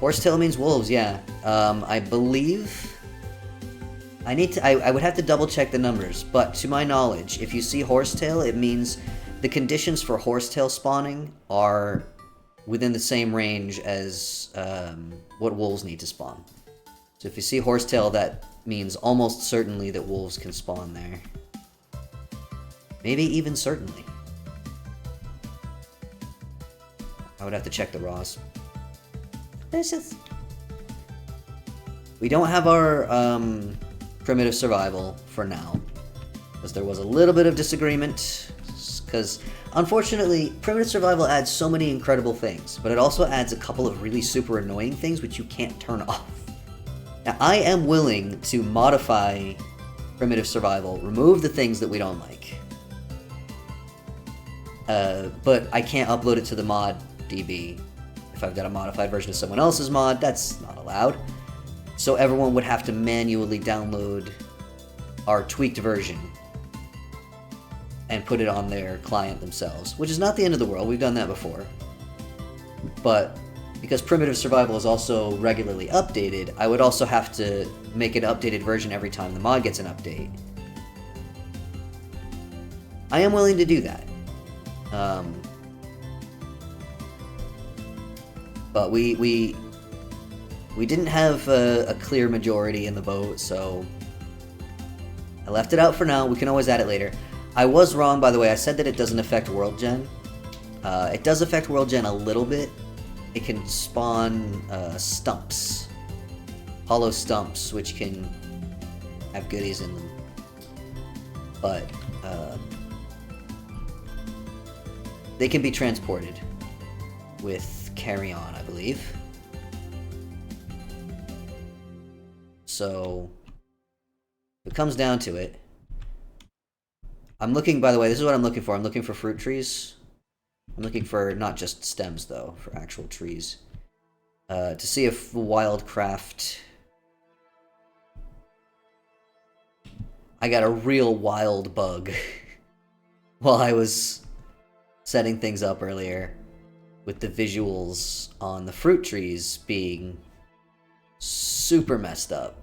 Horsetail means wolves, yeah. I believe I would have to double check the numbers, but to my knowledge, if you see horsetail, it means the conditions for horsetail spawning are within the same range as what wolves need to spawn. So if you see horsetail, that means almost certainly that wolves can spawn there. Maybe even certainly. I would have to check the raws. We don't have our primitive survival for now, because there was a little bit of disagreement, because unfortunately, primitive survival adds so many incredible things, but it also adds a couple of really super annoying things which you can't turn off. Now, I am willing to modify primitive survival, remove the things that we don't like. But I can't upload it to the mod DB. If I've got a modified version of someone else's mod, that's not allowed. So everyone would have to manually download our tweaked version and put it on their client themselves, which is not the end of the world. We've done that before. But because primitive survival is also regularly updated, I would also have to make an updated version every time the mod gets an update. I am willing to do that. But we didn't have a clear majority in the vote, so I left it out for now. We can always add it later. I was wrong, by the way. I said that it doesn't affect World Gen. It does affect World Gen a little bit. It can spawn stumps. Hollow stumps, which can have goodies in them. But they can be transported with carry-on, I believe. So if it comes down to it, I'm looking, by the way, this is what I'm looking for. I'm looking for fruit trees. I'm looking for not just stems, though, for actual trees. To see if wildcraft... I got a real wild bug while I was setting things up earlier with the visuals on the fruit trees being super messed up.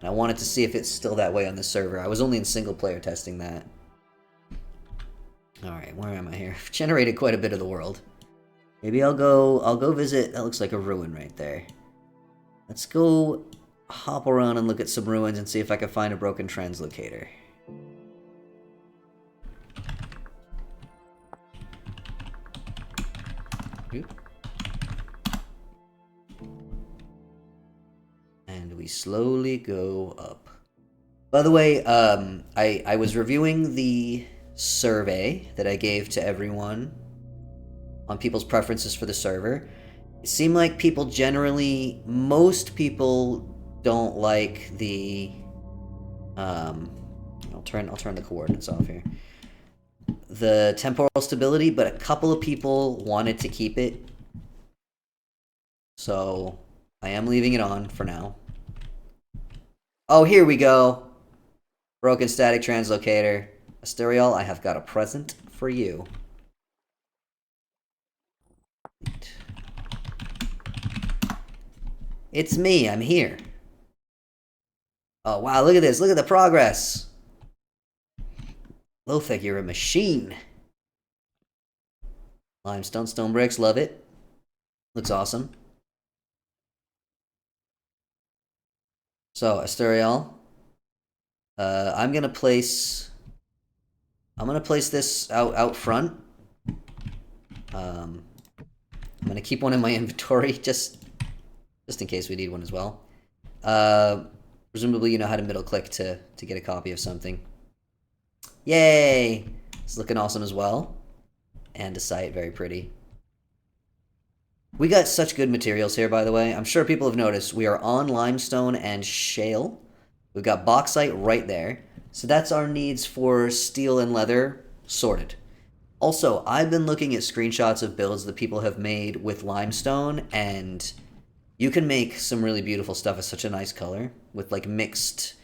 And I wanted to see if it's still that way on the server. I was only in single player testing that. Alright, where am I here? I've generated quite a bit of the world. Maybe I'll go visit. That looks like a ruin right there. Let's go hop around and look at some ruins and see if I can find a broken translocator. And we slowly go up. By the way, I was reviewing the survey that I gave to everyone on people's preferences for the server. It seemed like people generally, most people don't like the I'll turn the coordinates off here. The temporal stability, but a couple of people wanted to keep it. So I am leaving it on for now. Oh, here we go. Broken static translocator. Asterial, I have got a present for you. It's me, I'm here. Oh, wow, look at this. Look at the progress. Lothek, you're a machine. Limestone, stone bricks, love it. Looks awesome. So, Asterial. I'm gonna place this out front. I'm gonna keep one in my inventory just in case we need one as well. Presumably you know how to middle click to get a copy of something. Yay! It's looking awesome as well. And a site, very pretty. We got such good materials here, by the way. I'm sure people have noticed we are on limestone and shale. We've got bauxite right there. So that's our needs for steel and leather sorted. Also, I've been looking at screenshots of builds that people have made with limestone, and you can make some really beautiful stuff. It's such a nice color with like mixed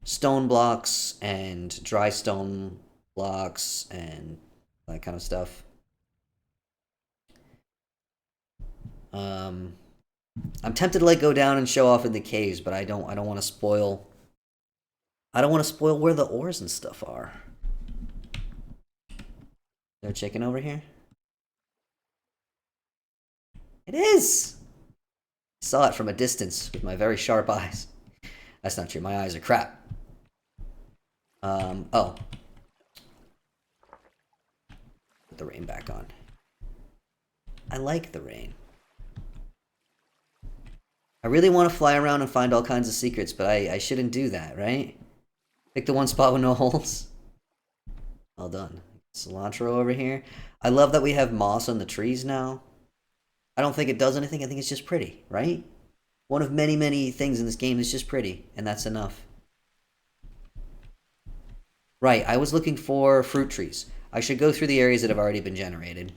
stone blocks and dry stone blocks and that kind of stuff. I'm tempted to like go down and show off in the caves, but I don't want to spoil. I don't want to spoil where the ores and stuff are. Is there a chicken over here? It is! I saw it from a distance with my very sharp eyes. That's not true. My eyes are crap. Oh. Put the rain back on. I like the rain. I really want to fly around and find all kinds of secrets, but I shouldn't do that, right? Pick the one spot with no holes. Well done. Cilantro over here. I love that we have moss on the trees now. I don't think it does anything. I think it's just pretty, right? One of many, many things in this game is just pretty, and that's enough. Right, I was looking for fruit trees. I should go through the areas that have already been generated.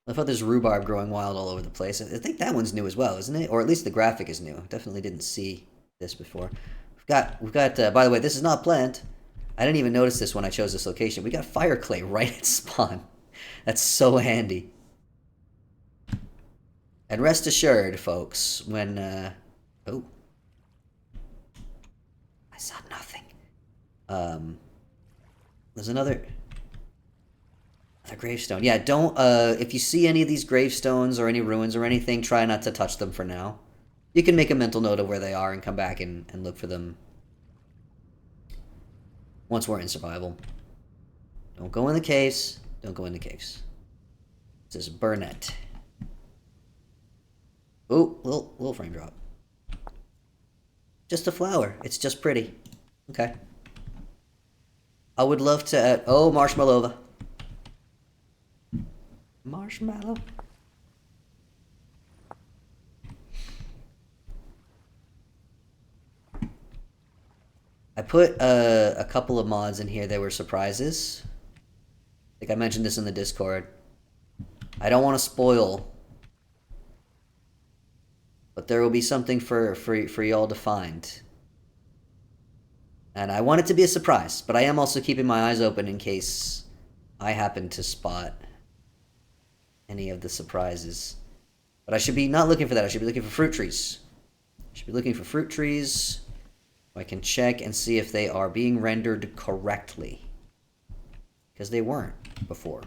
I thought there's rhubarb growing wild all over the place. I think that one's new as well, isn't it? Or at least the graphic is new. Definitely didn't see this before. We've got. By the way, this is not planned. I didn't even notice this when I chose this location. We got fire clay right at spawn. That's so handy. And rest assured, folks, when oh, I saw nothing. There's another gravestone. Yeah, don't, if you see any of these gravestones or any ruins or anything, try not to touch them for now. You can make a mental note of where they are and come back and look for them once we're in survival. Don't go in the caves. Don't go in the caves. This is Burnett. Oh, little frame drop. Just a flower. It's just pretty. Okay. I would love to add... Oh, marshmallow. Marshmallow. I put a couple of mods in here that were surprises. I think I mentioned this in the Discord. I don't want to spoil, but there will be something for y'all to find. And I want it to be a surprise, but I am also keeping my eyes open in case I happen to spot any of the surprises. But I should be not looking for that. I should be looking for fruit trees. I should be looking for fruit trees. I can check and see if they are being rendered correctly. Because they weren't before.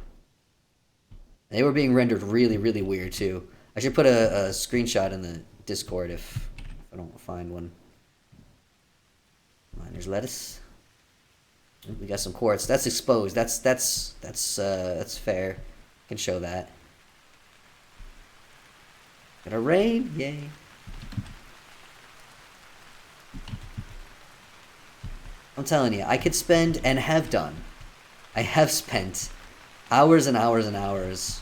They were being rendered really, really weird too. I should put a screenshot in the Discord if I don't find one. Miner's lettuce. We got some quartz. That's exposed. That's fair. I can show that. Got a rain, yay. I'm telling you, I could spend, and have done, I have spent hours and hours and hours,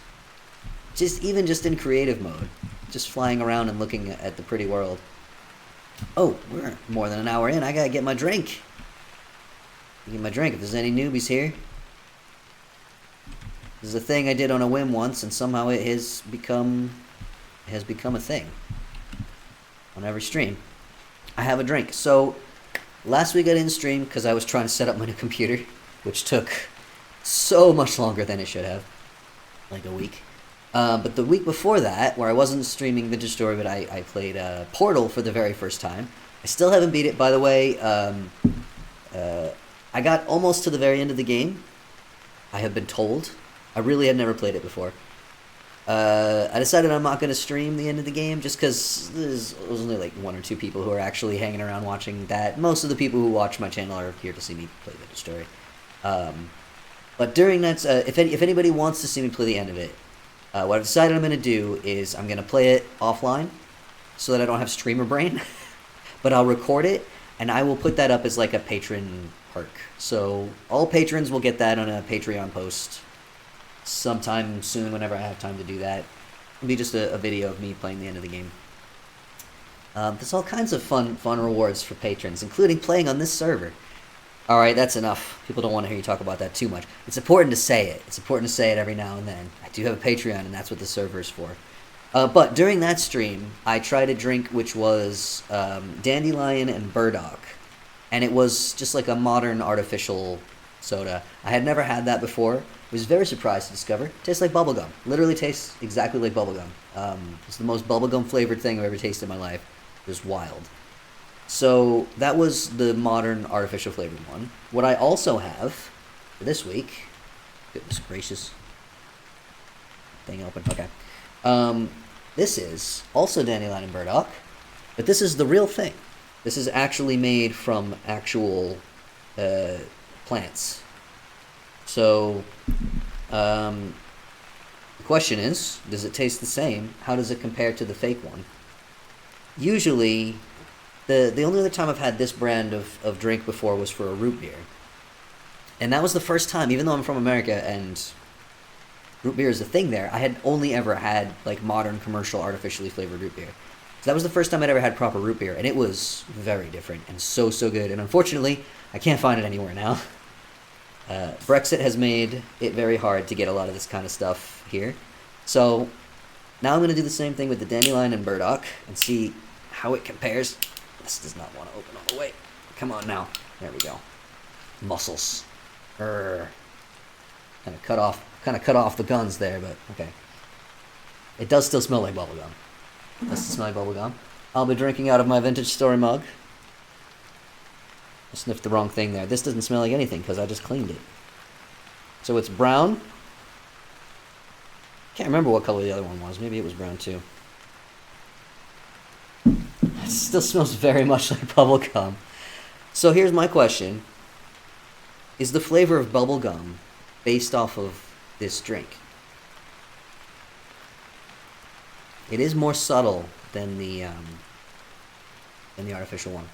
even just in creative mode, just flying around and looking at the pretty world. Oh, we're more than an hour in. I gotta get my drink. Get my drink. If there's any newbies here, this is a thing I did on a whim once, and somehow it has become a thing on every stream. I have a drink. So last week I didn't stream because I was trying to set up my new computer, which took so much longer than it should have, like a week. But the week before that, where I wasn't streaming Vintage Story, but I played Portal for the very first time. I still haven't beat it, by the way. I got almost to the very end of the game, I have been told. I really had never played it before. I decided I'm not going to stream the end of the game just because there's only like 1 or 2 people who are actually hanging around watching that. Most of the people who watch my channel are here to see me play Vintage Story. But during that, if anybody wants to see me play the end of it, what I've decided I'm going to do is I'm going to play it offline so that I don't have streamer brain. But I'll record it, and I will put that up as like a patron perk. So all patrons will get that on a Patreon post sometime soon, whenever I have time to do that. It'll be just a video of me playing the end of the game. There's all kinds of fun rewards for patrons, including playing on this server. Alright, that's enough. People don't want to hear you talk about that too much. It's important to say it. It's important to say it every now and then. I do have a Patreon, and that's what the server is for. But during that stream, I tried a drink which was dandelion and burdock. And it was just like a modern artificial soda. I had never had that before. I was very surprised to discover. It tastes like bubblegum. Literally tastes exactly like bubblegum. It's the most bubblegum flavored thing I've ever tasted in my life. It was wild. So that was the modern artificial flavored one. What I also have for this week, goodness gracious, thing open, okay. This is also dandelion and burdock, but this is the real thing. This is actually made from actual plants. So the question is, does it taste the same? How does it compare to the fake one? Usually, the only other time I've had this brand of drink before was for a root beer. And that was the first time, even though I'm from America and root beer is a thing there, I had only ever had like modern commercial artificially flavored root beer. So that was the first time I'd ever had proper root beer, and it was very different and so good. And unfortunately, I can't find it anywhere now. Brexit has made it very hard to get a lot of this kind of stuff here. So now I'm going to do the same thing with the dandelion and burdock and see how it compares. This does not want to open all the way. Come on now. There we go. Muscles. Kind of cut off the guns there, but okay. It does still smell like bubblegum. It does still smell like bubblegum. I'll be drinking out of my Vintage Story mug. I sniffed the wrong thing there. This doesn't smell like anything because I just cleaned it. So it's brown. Can't remember what color the other one was. Maybe it was brown too. It still smells very much like bubblegum. So here's my question. Is the flavor of bubblegum based off of this drink? It is more subtle than the artificial one.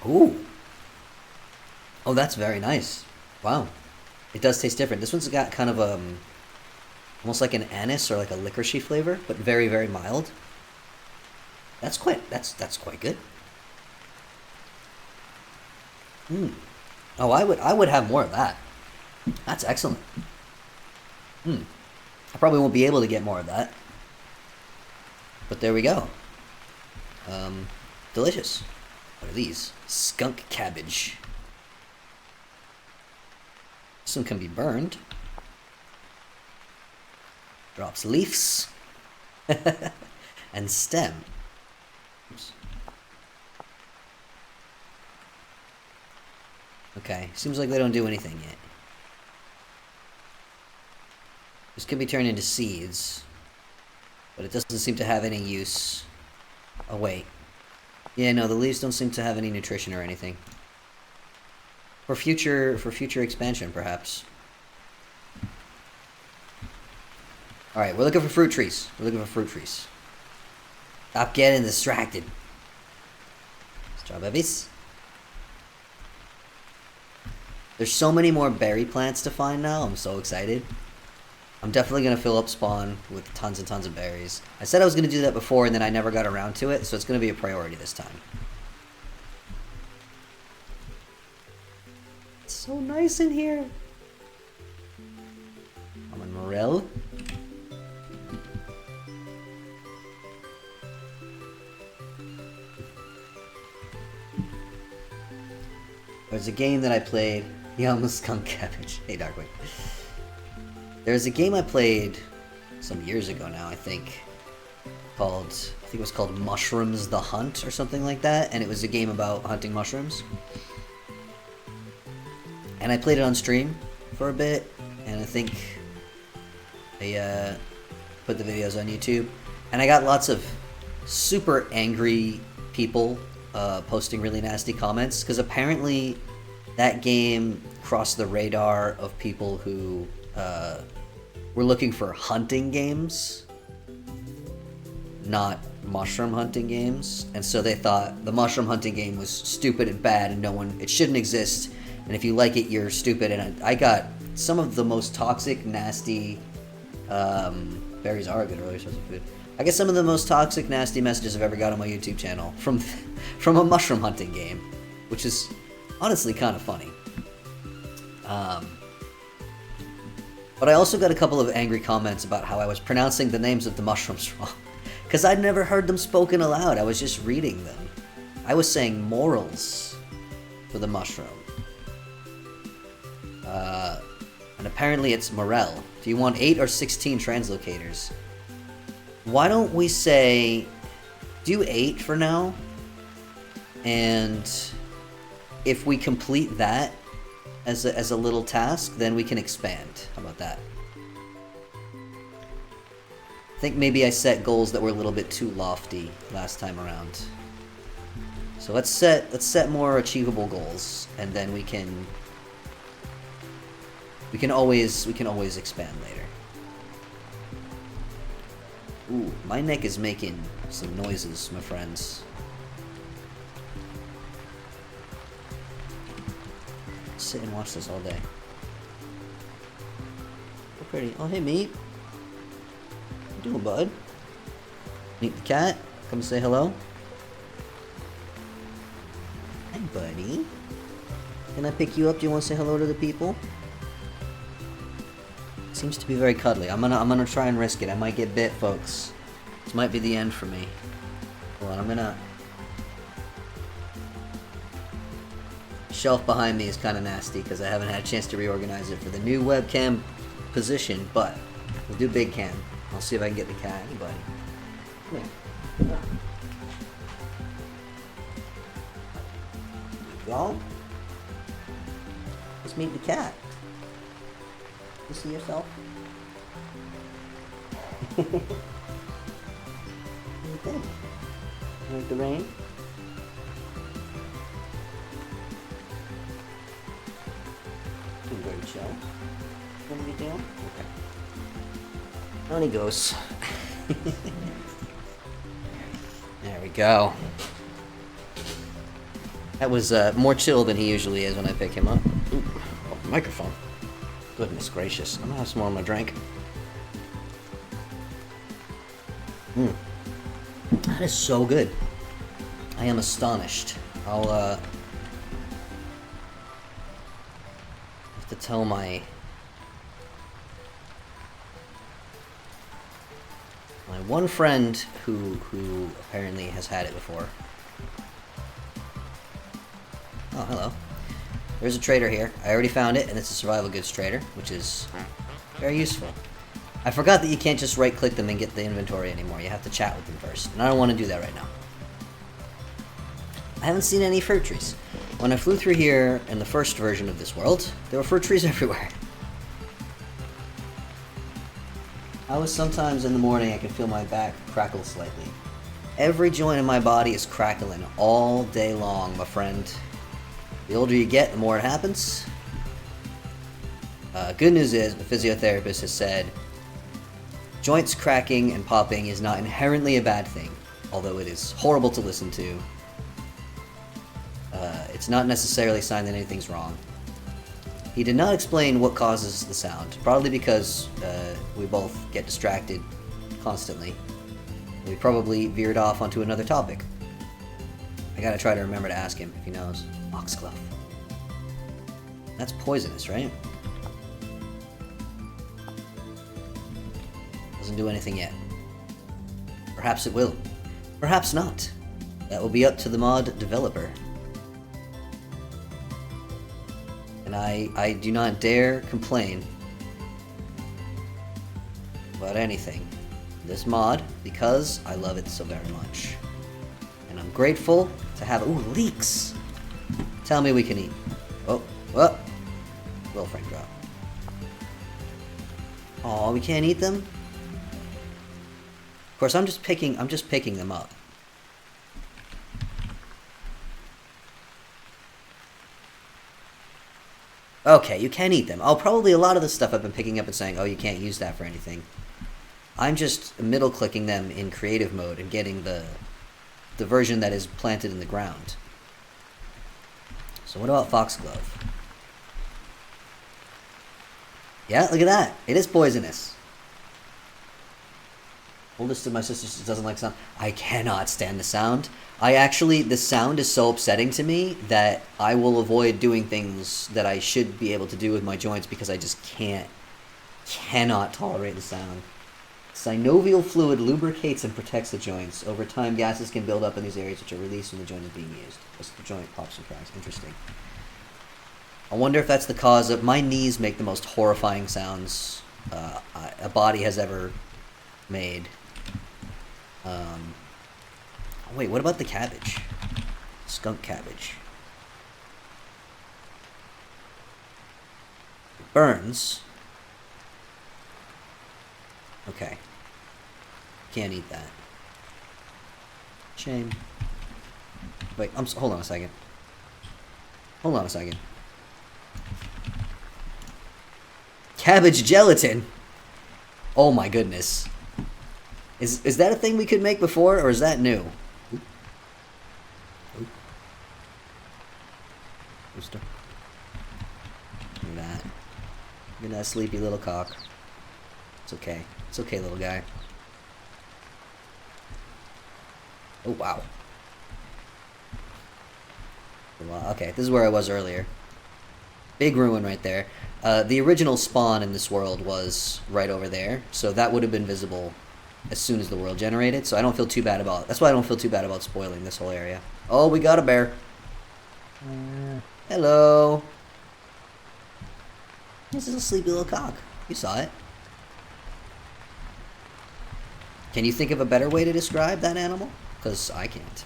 Ooh. Oh, that's very nice. Wow. It does taste different. This one's got kind of almost like an anise or like a licoricey flavor, but very, very mild. That's quite good. Oh, I would have more of that. That's excellent. I probably won't be able to get more of that. But there we go. Delicious. What are these? Skunk cabbage. This one can be burned. Drops leaves. And stem. Oops. Okay, seems like they don't do anything yet. This can be turned into seeds, but it doesn't seem to have any use. Oh wait. Yeah, no, the leaves don't seem to have any nutrition or anything. For future expansion, perhaps. Alright, we're looking for fruit trees. Stop getting distracted. Strawberries. There's so many more berry plants to find now. I'm so excited. I'm definitely going to fill up spawn with tons and tons of berries. I said I was going to do that before, and then I never got around to it, so it's going to be a priority this time. It's so nice in here. I'm a morel. There's a game that I played. Yeah, almost skunk cabbage. Hey, Darkwing. There's a game I played some years ago now, I think it was called Mushrooms the Hunt or something like that, and it was a game about hunting mushrooms. And I played it on stream for a bit, and I think I put the videos on YouTube, and I got lots of super angry people posting really nasty comments, because apparently that game crossed the radar of people who were looking for hunting games, not mushroom hunting games, and so they thought the mushroom hunting game was stupid and bad and it shouldn't exist, and if you like it, you're stupid. And I got some of the most toxic, nasty, berries are a good early source of food. I get some of the most toxic, nasty messages I've ever got on my YouTube channel from a mushroom hunting game, which is honestly kind of funny. But I also got a couple of angry comments about how I was pronouncing the names of the mushrooms wrong, because I'd never heard them spoken aloud. I was just reading them. I was saying morels for the mushroom. And apparently it's morel. Do you want 8 or 16 translocators? Why don't we say, do 8 for now, and if we complete that as a little task, then we can expand. How about that? I think maybe I set goals that were a little bit too lofty last time around. So let's set more achievable goals, and then we can always expand later. Ooh, my neck is making some noises, my friends. Sit and watch this all day. Oh, pretty. Oh, hey, Meat. What you doing, bud? Meet the cat. Come say hello. Hi, buddy. Can I pick you up? Do you want to say hello to the people? Seems to be very cuddly. I'm gonna try and risk it. I might get bit, folks. This might be the end for me. Hold on, I'm gonna... Shelf behind me is kind of nasty because I haven't had a chance to reorganize it for the new webcam position, but we'll do big cam. I'll see if I can get the cat. Hey, buddy. Come here. Go. Let's meet the cat. You see yourself? What do you think? You like the rain? Doing very chill. What are you doing? Okay. On he goes. There we go. That was more chill than he usually is when I pick him up. Ooh, oh, microphone. Goodness gracious. I'm gonna have some more of my drink. That is so good. I am astonished. I'll have to tell my one friend who apparently has had it before. Oh, hello. There's a trader here. I already found it, and it's a survival goods trader, which is very useful. I forgot that you can't just right-click them and get the inventory anymore. You have to chat with them first, and I don't want to do that right now. I haven't seen any fruit trees. When I flew through here in the first version of this world, there were fruit trees everywhere. I was sometimes in the morning, I can feel my back crackle slightly. Every joint in my body is crackling all day long, my friend. The older you get, the more it happens. Good news is, the physiotherapist has said, joints cracking and popping is not inherently a bad thing, although it is horrible to listen to. It's not necessarily a sign that anything's wrong. He did not explain what causes the sound, probably because we both get distracted constantly. We probably veered off onto another topic. I gotta try to remember to ask him if he knows. Foxglove. That's poisonous, right? Doesn't do anything yet. Perhaps it will. Perhaps not. That will be up to the mod developer. And I do not dare complain about anything. This mod, because I love it so very much. And I'm grateful to have it. Ooh, leeks! Tell me we can eat. Oh, what? Little frame drop. Aw, we can't eat them? Of course, I'm just picking them up. Okay, you can eat them. Oh, probably a lot of the stuff I've been picking up and saying, oh, you can't use that for anything. I'm just middle-clicking them in creative mode and getting the version that is planted in the ground. So what about foxglove? Yeah, look at that. It is poisonous. Oldest of my sisters doesn't like sound. I cannot stand the sound. The sound is so upsetting to me that I will avoid doing things that I should be able to do with my joints because I just cannot tolerate the sound. Synovial fluid lubricates and protects the joints. Over time, gases can build up in these areas which are released when the joint is being used. As the joint pops and cracks. Interesting. I wonder if that's the cause of... My knees make the most horrifying sounds a body has ever made. Wait, what about the cabbage? Skunk cabbage. It burns. Okay. Can't eat that. Shame. Wait, hold on a second. Hold on a second. Cabbage gelatin! Oh my goodness. Is that a thing we could make before, or is that new? Oop. Oop. Rooster. Look at that. Look at that sleepy little cock. It's okay. It's okay, little guy. Oh, wow. Okay, this is where I was earlier. Big ruin right there. The original spawn in this world was right over there, so that would have been visible as soon as the world generated, so I don't feel too bad about it. That's why I don't feel too bad about spoiling this whole area. Oh, we got a bear. Hello. This is a sleepy little cock. You saw it. Can you think of a better way to describe that animal? Because I can't.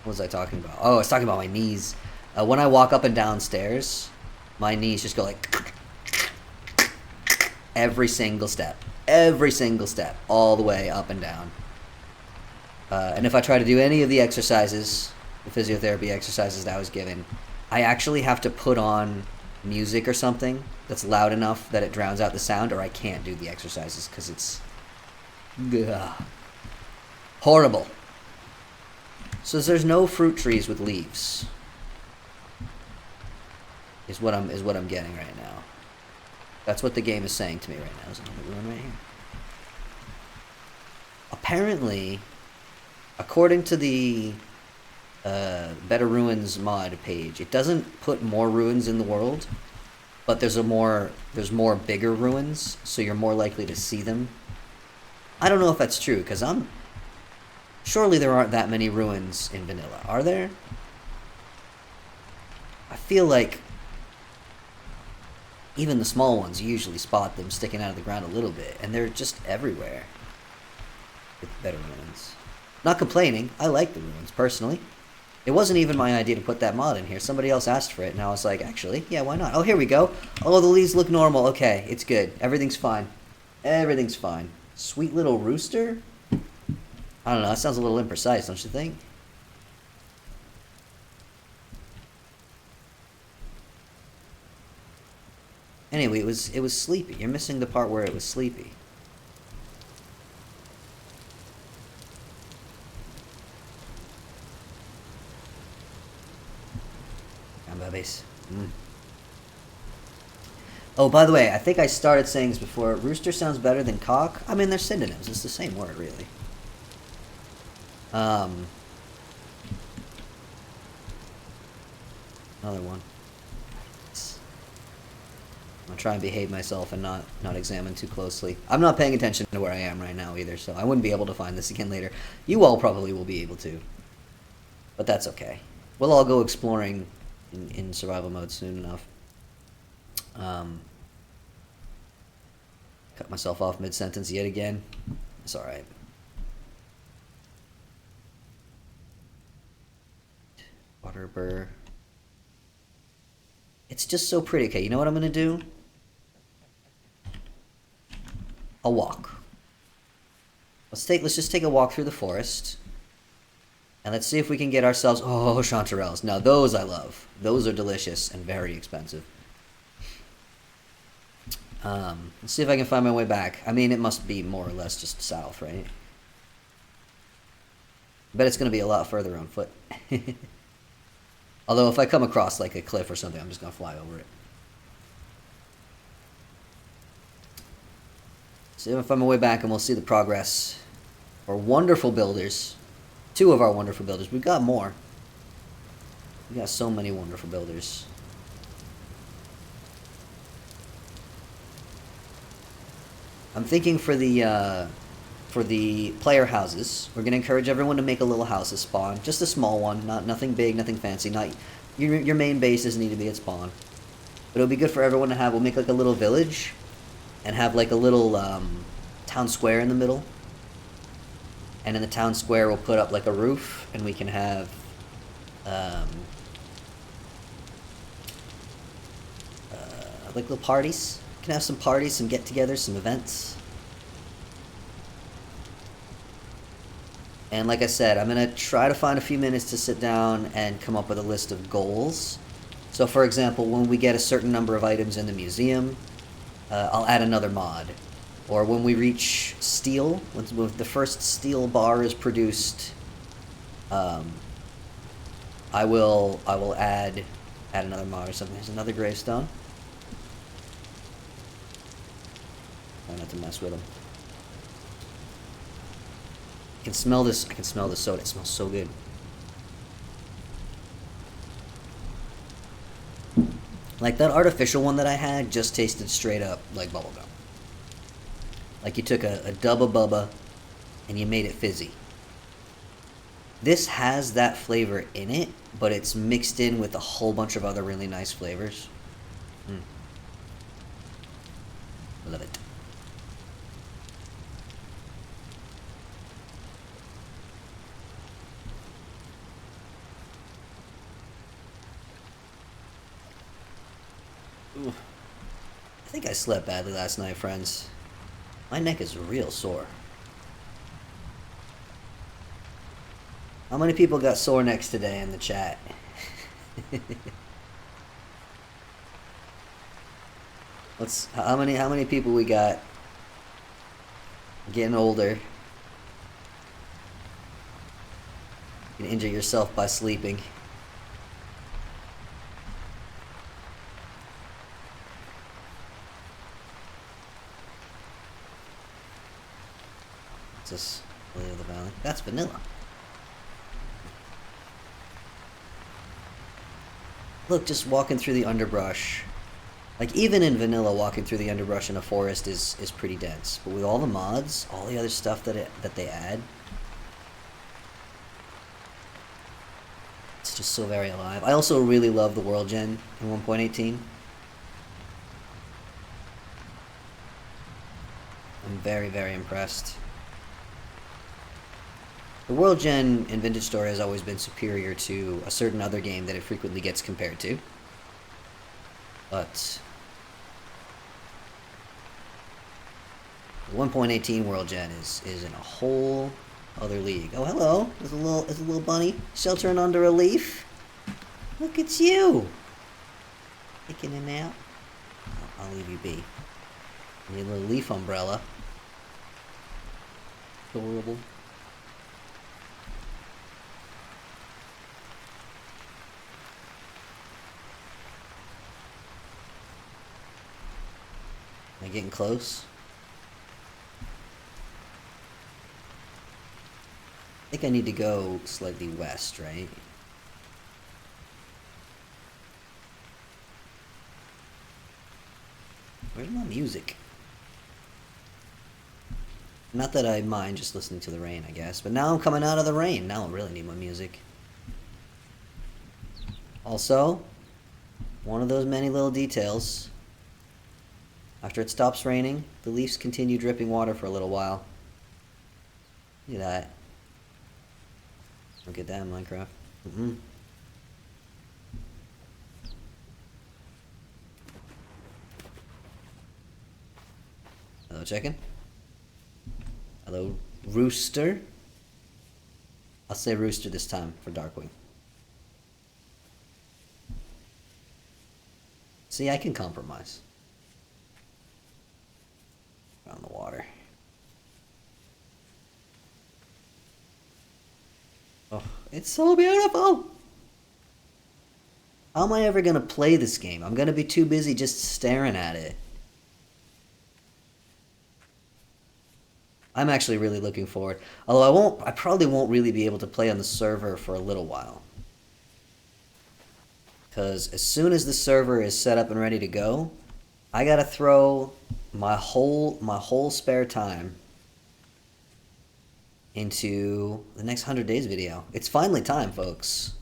What was I talking about? Oh, I was talking about my knees. When I walk up and down stairs, my knees just go like every single step, all the way up and down. And if I try to do any of the exercises, the physiotherapy exercises that I was given, I actually have to put on music or something that's loud enough that it drowns out the sound, or I can't do the exercises because it's horrible. So there's no fruit trees with leaves. Is what I'm getting right now. That's what the game is saying to me right now. There's another ruin right here. Apparently, according to the Better Ruins mod page, it doesn't put more ruins in the world, but there's more bigger ruins, so you're more likely to see them. I don't know if that's true, because surely there aren't that many ruins in vanilla, are there? I feel like even the small ones, you usually spot them sticking out of the ground a little bit, and they're just everywhere with Better Ruins. Not complaining, I like the ruins, personally. It wasn't even my idea to put that mod in here. Somebody else asked for it, and I was like, actually, yeah, why not? Oh, here we go. Oh, the leaves look normal. Okay, it's good. Everything's fine. Everything's fine. Sweet little rooster? I don't know, that sounds a little imprecise, don't you think? Anyway, it was sleepy. You're missing the part where it was sleepy. Babies. Oh, by the way, I think I started saying this before. Rooster sounds better than cock. I mean, they're synonyms. It's the same word, really. Another one. I'm gonna try and behave myself and not examine too closely. I'm not paying attention to where I am right now either, so I wouldn't be able to find this again later. You all probably will be able to. But that's okay. We'll all go exploring in survival mode soon enough. Cut myself off mid-sentence yet again. It's alright. Water burr. It's just so pretty. Okay, you know what I'm gonna do? A walk. Let's just take a walk through the forest. And let's see if we can get ourselves... Oh, chanterelles. Now, those I love. Those are delicious and very expensive. Let's see if I can find my way back. I mean, it must be more or less just south, right? I bet it's going to be a lot further on foot. Although, if I come across, like, a cliff or something, I'm just going to fly over it. See if I find my way back, and we'll see the progress. Our wonderful builders... 2 of our wonderful builders. We've got more. We got so many wonderful builders. I'm thinking for the player houses, we're gonna encourage everyone to make a little house at spawn, just a small one, nothing big, nothing fancy. Not your main base doesn't need to be at spawn, but it'll be good for everyone to have. We'll make like a little village, and have like a little town square in the middle. And in the town square, we'll put up like a roof, and we can have like little parties. We can have some parties, some get-togethers, some events. And like I said, I'm gonna try to find a few minutes to sit down and come up with a list of goals. So, for example, when we get a certain number of items in the museum, I'll add another mod. Or when we reach steel, when the first steel bar is produced, I will add another mod or something. There's another gravestone. Try not to mess with them. I can smell this. I can smell the soda. It smells so good. Like that artificial one that I had just tasted straight up like bubblegum. Like you took a dub of Bubba and you made it fizzy. This has that flavor in it, but it's mixed in with a whole bunch of other really nice flavors. Love it. Ooh. I think I slept badly last night, friends. My neck is real sore. How many people got sore necks today in the chat? How many people we got getting older? You can injure yourself by sleeping. What's this? Lily of the Valley? That's vanilla. Look, just walking through the underbrush. Like, even in vanilla, walking through the underbrush in a forest is pretty dense. But with all the mods, all the other stuff that they add, it's just so very alive. I also really love the world gen in 1.18. I'm very, very impressed. The world gen in Vintage Story has always been superior to a certain other game that it frequently gets compared to. But 1.18 world gen is in a whole other league. Oh, hello. There's a little bunny sheltering under a leaf. Look at you. Taking a nap. I'll leave you be. Need a little leaf umbrella. Adorable. Am I getting close? I think I need to go slightly west, right? Where's my music? Not that I mind just listening to the rain, I guess. But now I'm coming out of the rain. Now I really need my music. Also, one of those many little details. After it stops raining, the leaves continue dripping water for a little while. Look at that. Don't get that in Minecraft. Hello, chicken. Hello, rooster. I'll say rooster this time for Darkwing. See, I can compromise. On the water. Oh, it's so beautiful! How am I ever gonna play this game? I'm gonna be too busy just staring at it. I'm actually really looking forward. Although I probably won't really be able to play on the server for a little while. Because as soon as the server is set up and ready to go, I gotta throw my whole spare time into the next 100 days video. It's finally time, folks.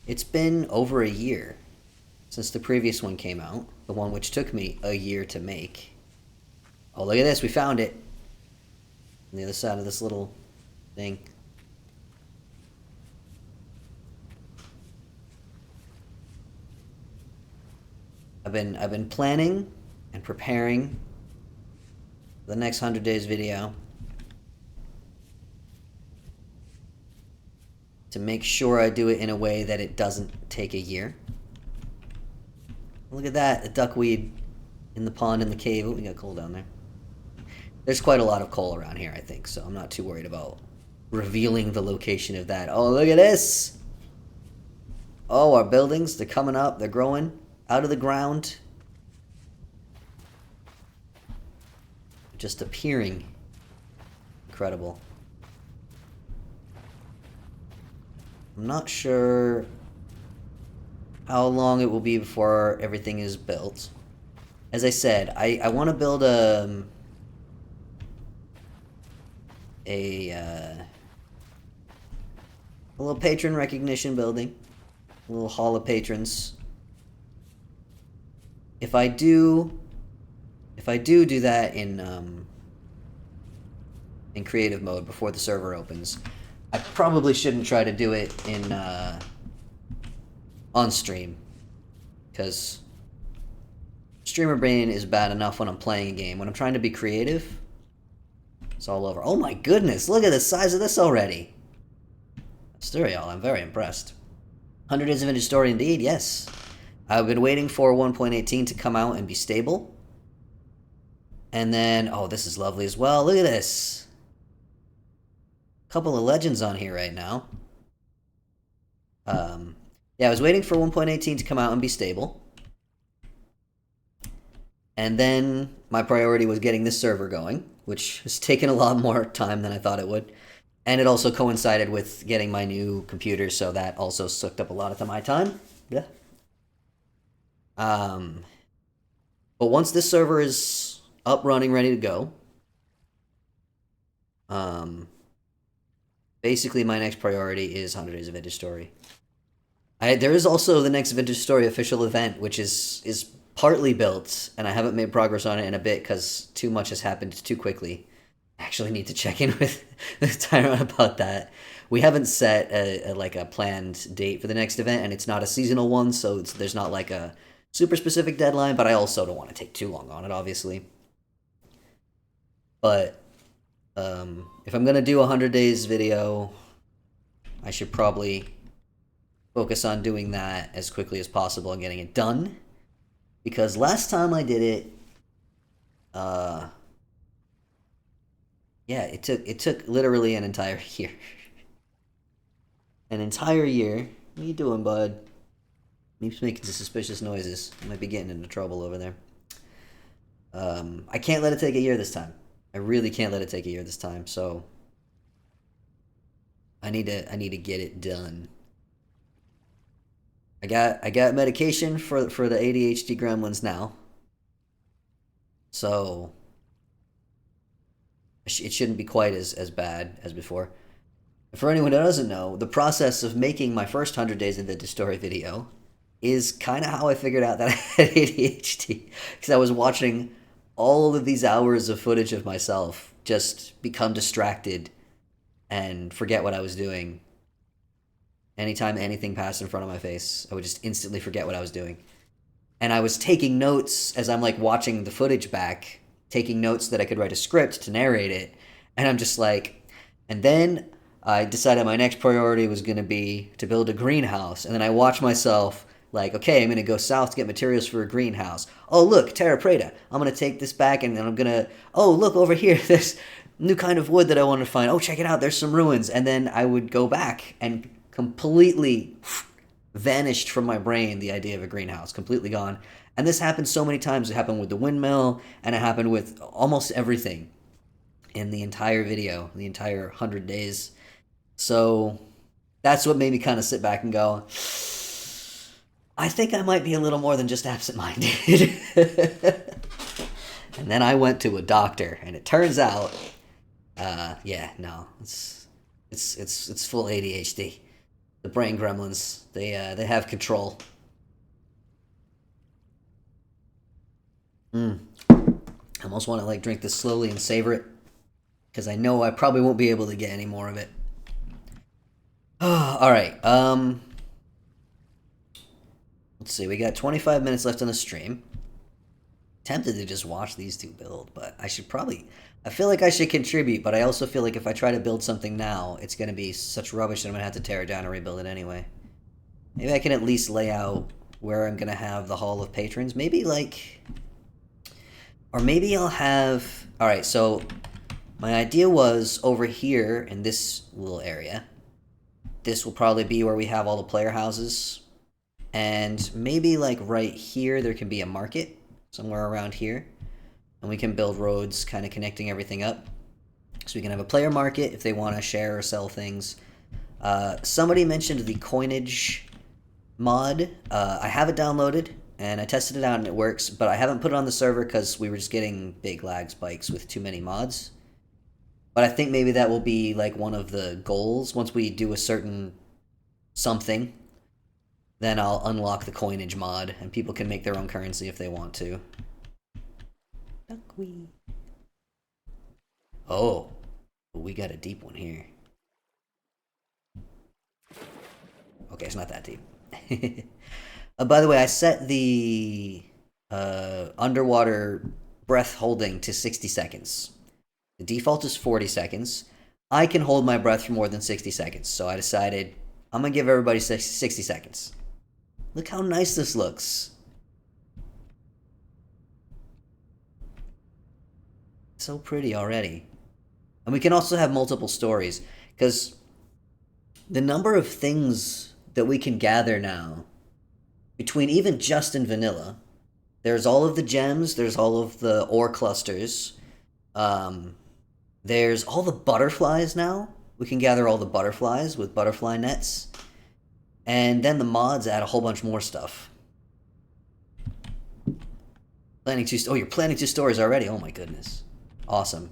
It's been over a year since the previous one came out, the one which took me a year to make. Oh, look at this, we found it on the other side of this little thing. I've been planning and preparing the next 100 days video to make sure I do it in a way that it doesn't take a year. Look at that, the duckweed in the pond in the cave. Oh, we got coal down there. There's quite a lot of coal around here, I think, so I'm not too worried about revealing the location of that. Oh, look at this! Oh, our buildings, they're coming up, they're growing out of the ground. Just appearing incredible. I'm not sure how long it will be before everything is built. As I said, I want to build a little patron recognition building, a little hall of patrons. if I do that in creative mode before the server opens, I probably shouldn't try to do it in on stream, because streamer brain is bad enough when I'm playing a game. When I'm trying to be creative, it's all over. Oh my goodness, look at the size of this already. Stereo, I'm very impressed. 100 Days of Vintage Story indeed, yes. I've been waiting for 1.18 to come out and be stable. And then, oh, this is lovely as well. Look at this. Couple of legends on here right now. Yeah, I was waiting for 1.18 to come out and be stable. And then my priority was getting this server going, which has taken a lot more time than I thought it would. And it also coincided with getting my new computer, so that also sucked up a lot of my time. Yeah. But once this server is up, running, ready to go, basically my next priority is 100 Days of Vintage Story. There is also the next Vintage Story official event, which is partly built, and I haven't made progress on it in a bit because too much has happened too quickly. I actually need to check in with Tyrone about that. We haven't set a planned date for the next event, and it's not a seasonal one, so there's not like a super specific deadline, but I also don't want to take too long on it, obviously. But if I'm going to do a 100 days video, I should probably focus on doing that as quickly as possible and getting it done. Because last time I did it, yeah, it took literally an entire year. An entire year. What are you doing, bud? He's making some suspicious noises. I might be getting into trouble over there. I can't let it take a year this time. I really can't let it take a year this time. So I need to get it done. I got medication for the ADHD gremlins now. So it shouldn't be quite as bad as before. For anyone who doesn't know, the process of making my first 100 Days of Vintage Story video is kind of how I figured out that I had ADHD. Because I was watching all of these hours of footage of myself just become distracted and forget what I was doing. Anytime anything passed in front of my face, I would just instantly forget what I was doing. And I was taking notes as I'm like watching the footage back, taking notes that I could write a script to narrate it. And I'm just like, and then I decided my next priority was going to be to build a greenhouse. And then I watched myself like, okay, I'm going to go south to get materials for a greenhouse. Oh, look, terra preta. I'm going to take this back and I'm going to, oh, look over here. There's new kind of wood that I want to find. Oh, check it out. There's some ruins. And then I would go back and completely vanished from my brain the idea of a greenhouse. Completely gone. And this happened so many times. It happened with the windmill and it happened with almost everything in the entire video, the entire 100 days. So that's what made me kind of sit back and go, I think I might be a little more than just absent-minded. And then I went to a doctor, and it turns out, yeah, no, it's full ADHD. The brain gremlins, they have control. I almost want to like drink this slowly and savor it, because I know I probably won't be able to get any more of it. All right. Let's see. We got 25 minutes left on the stream. Tempted to just watch these two build, but I feel like I should contribute, but I also feel like if I try to build something now, it's going to be such rubbish that I'm going to have to tear it down and rebuild it anyway. Maybe I can at least lay out where I'm going to have the Hall of Patrons. Maybe like, or maybe I'll have, all right, so my idea was over here in this little area. This will probably be where we have all the player houses. And maybe like right here, there can be a market somewhere around here. And we can build roads kind of connecting everything up. So we can have a player market if they want to share or sell things. Somebody mentioned the coinage mod. I have it downloaded and I tested it out and it works, but I haven't put it on the server because we were just getting big lag spikes with too many mods. But I think maybe that will be like one of the goals once we do a certain something. then I'll unlock the coinage mod, and people can make their own currency if they want to. Duckweed. Oh, we got a deep one here. Okay, it's not that deep. By the way, I set the underwater breath holding to 60 seconds. The default is 40 seconds. I can hold my breath for more than 60 seconds, so I decided I'm going to give everybody 60 seconds. Look how nice this looks. So pretty already. And we can also have multiple stories, because the number of things that we can gather now, between even just in vanilla, there's all of the gems, there's all of the ore clusters, there's all the butterflies now. We can gather all the butterflies with butterfly nets. And then the mods add a whole bunch more stuff. Planning 2... Oh, you're planning 2 stories already? Oh my goodness. Awesome.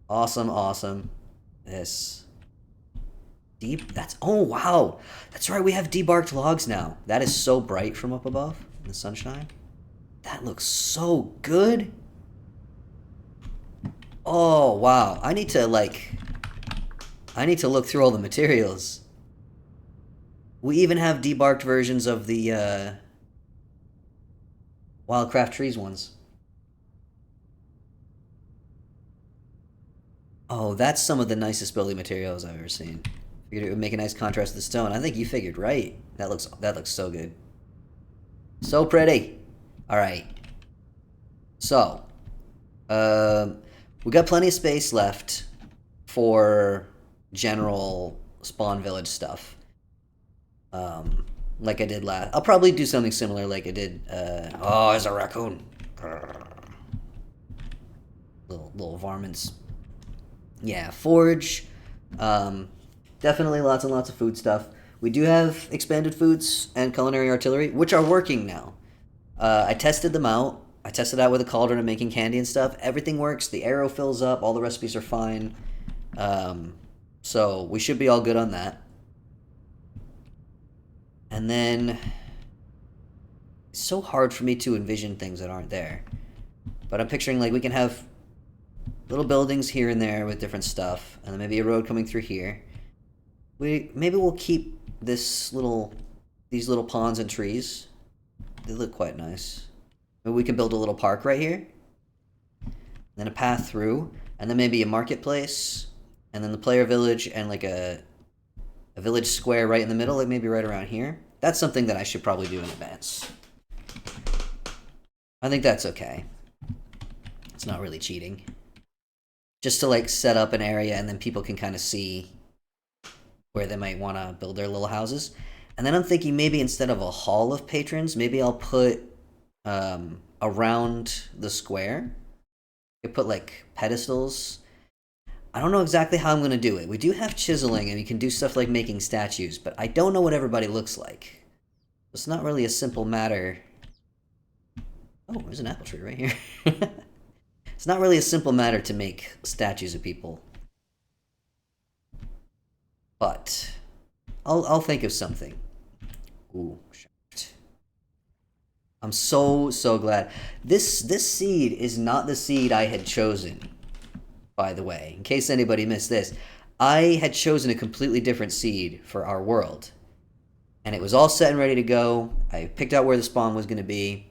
Awesome, awesome. This. Deep... That's... Oh, wow! That's right, we have debarked logs now. That is so bright from up above in the sunshine. That looks so good! Oh, wow. I need to look through all the materials. We even have debarked versions of the, Wildcraft Trees ones. Oh, that's some of the nicest building materials I've ever seen. Figured it would make a nice contrast to the stone. I think you figured right. That looks so good. So pretty. Alright. So, we got plenty of space left for general spawn village stuff. Like I did last. I'll probably do something similar like I did. Oh, there's a raccoon. Little varmints. Yeah, forge. Definitely lots and lots of food stuff. We do have expanded foods and culinary artillery, which are working now. I tested them out. I tested out with a cauldron and making candy and stuff. Everything works. The arrow fills up. All the recipes are fine. So we should be all good on that. And then it's so hard for me to envision things that aren't there. But I'm picturing like we can have little buildings here and there with different stuff, and then maybe a road coming through here. Maybe we'll keep these little ponds and trees. They look quite nice. Maybe we can build a little park right here. Then a path through, and then maybe a marketplace, and then the player village, and like a village square right in the middle, like maybe right around here. That's something that I should probably do in advance. I think that's okay. It's not really cheating. Just to like set up an area and then people can kind of see where they might want to build their little houses. And then I'm thinking maybe instead of a hall of patrons, maybe I'll put around the square. I put like pedestals. I don't know exactly how I'm going to do it. We do have chiseling and we can do stuff like making statues, but I don't know what everybody looks like. It's not really a simple matter. Oh, there's an apple tree right here. It's not really a simple matter to make statues of people. But I'll think of something. Ooh, shit. I'm so glad. This seed is not the seed I had chosen, by the way. In case anybody missed this, I had chosen a completely different seed for our world. And it was all set and ready to go. I picked out where the spawn was going to be.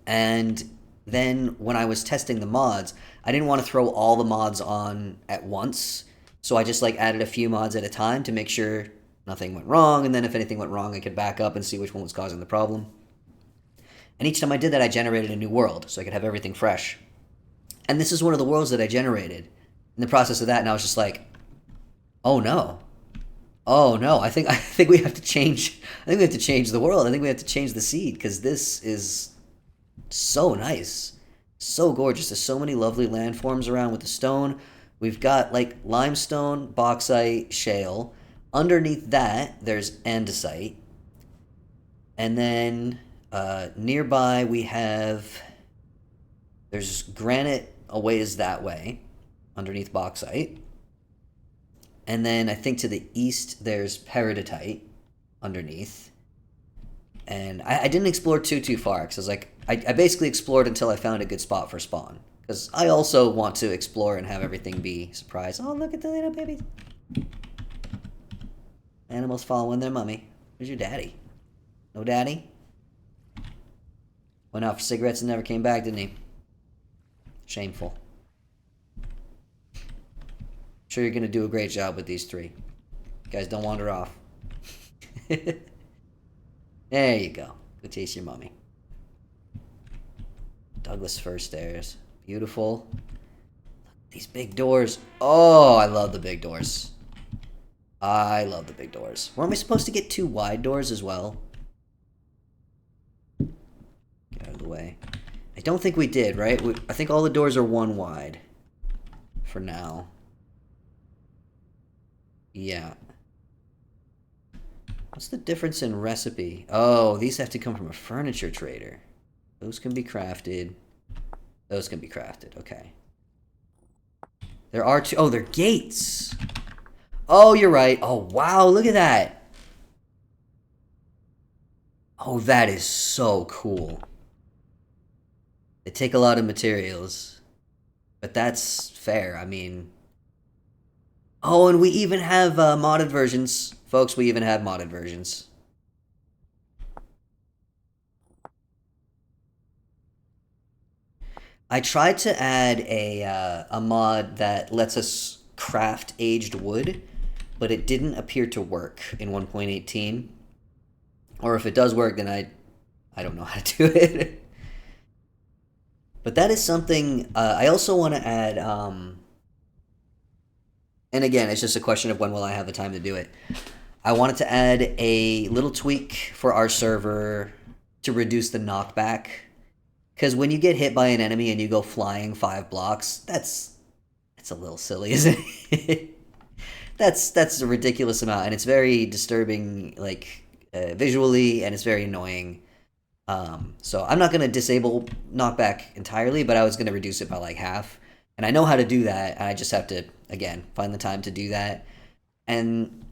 And then when I was testing the mods, I didn't want to throw all the mods on at once. So I just like added a few mods at a time to make sure nothing went wrong. And then if anything went wrong, I could back up and see which one was causing the problem. And each time I did that, I generated a new world so I could have everything fresh. And this is one of the worlds that I generated. In the process of that, and I was just like, oh no. Oh no, I think we have to change. I think we have to change the world. I think we have to change the seed because this is so nice, so gorgeous. There's so many lovely landforms around with the stone. We've got like limestone, bauxite, shale. Underneath that, there's andesite, and then nearby we have there's granite a ways that way, underneath bauxite. And then I think to the east there's peridotite underneath. And I didn't explore too far, because I was like, I basically explored until I found a good spot for spawn. Because I also want to explore and have everything be surprised. Oh, look at the little babies. Animals following their mummy. Where's your daddy? No daddy? Went out for cigarettes and never came back, didn't he? Shameful. Sure, you're gonna do a great job with these three. You guys, don't wander off. There you go. Go chase your mummy. Douglas fir stairs. Beautiful. These big doors. Oh, I love the big doors. I love the big doors. Weren't we supposed to get 2 wide doors as well? Get out of the way. I don't think we did, right? I think all the doors are 1 wide. For now. Yeah. What's the difference in recipe? Oh, these have to come from a furniture trader. Those can be crafted. Those can be crafted. Okay. There are 2. Oh, they're gates. Oh, you're right. Oh, wow. Look at that. Oh, that is so cool. They take a lot of materials. But that's fair. I mean... Oh, and we even have modded versions. Folks, we even have modded versions. I tried to add a mod that lets us craft aged wood, but it didn't appear to work in 1.18. Or if it does work, then I don't know how to do it. But that is something I also want to add. And again, it's just a question of when will I have the time to do it. I wanted to add a little tweak for our server to reduce the knockback. Because when you get hit by an enemy and you go flying 5 blocks, that's a little silly, isn't it? that's a ridiculous amount, and it's very disturbing, like visually, and it's very annoying. So I'm not gonna disable knockback entirely, but I was gonna reduce it by like half. And I know how to do that, and I just have to, again, find the time to do that. And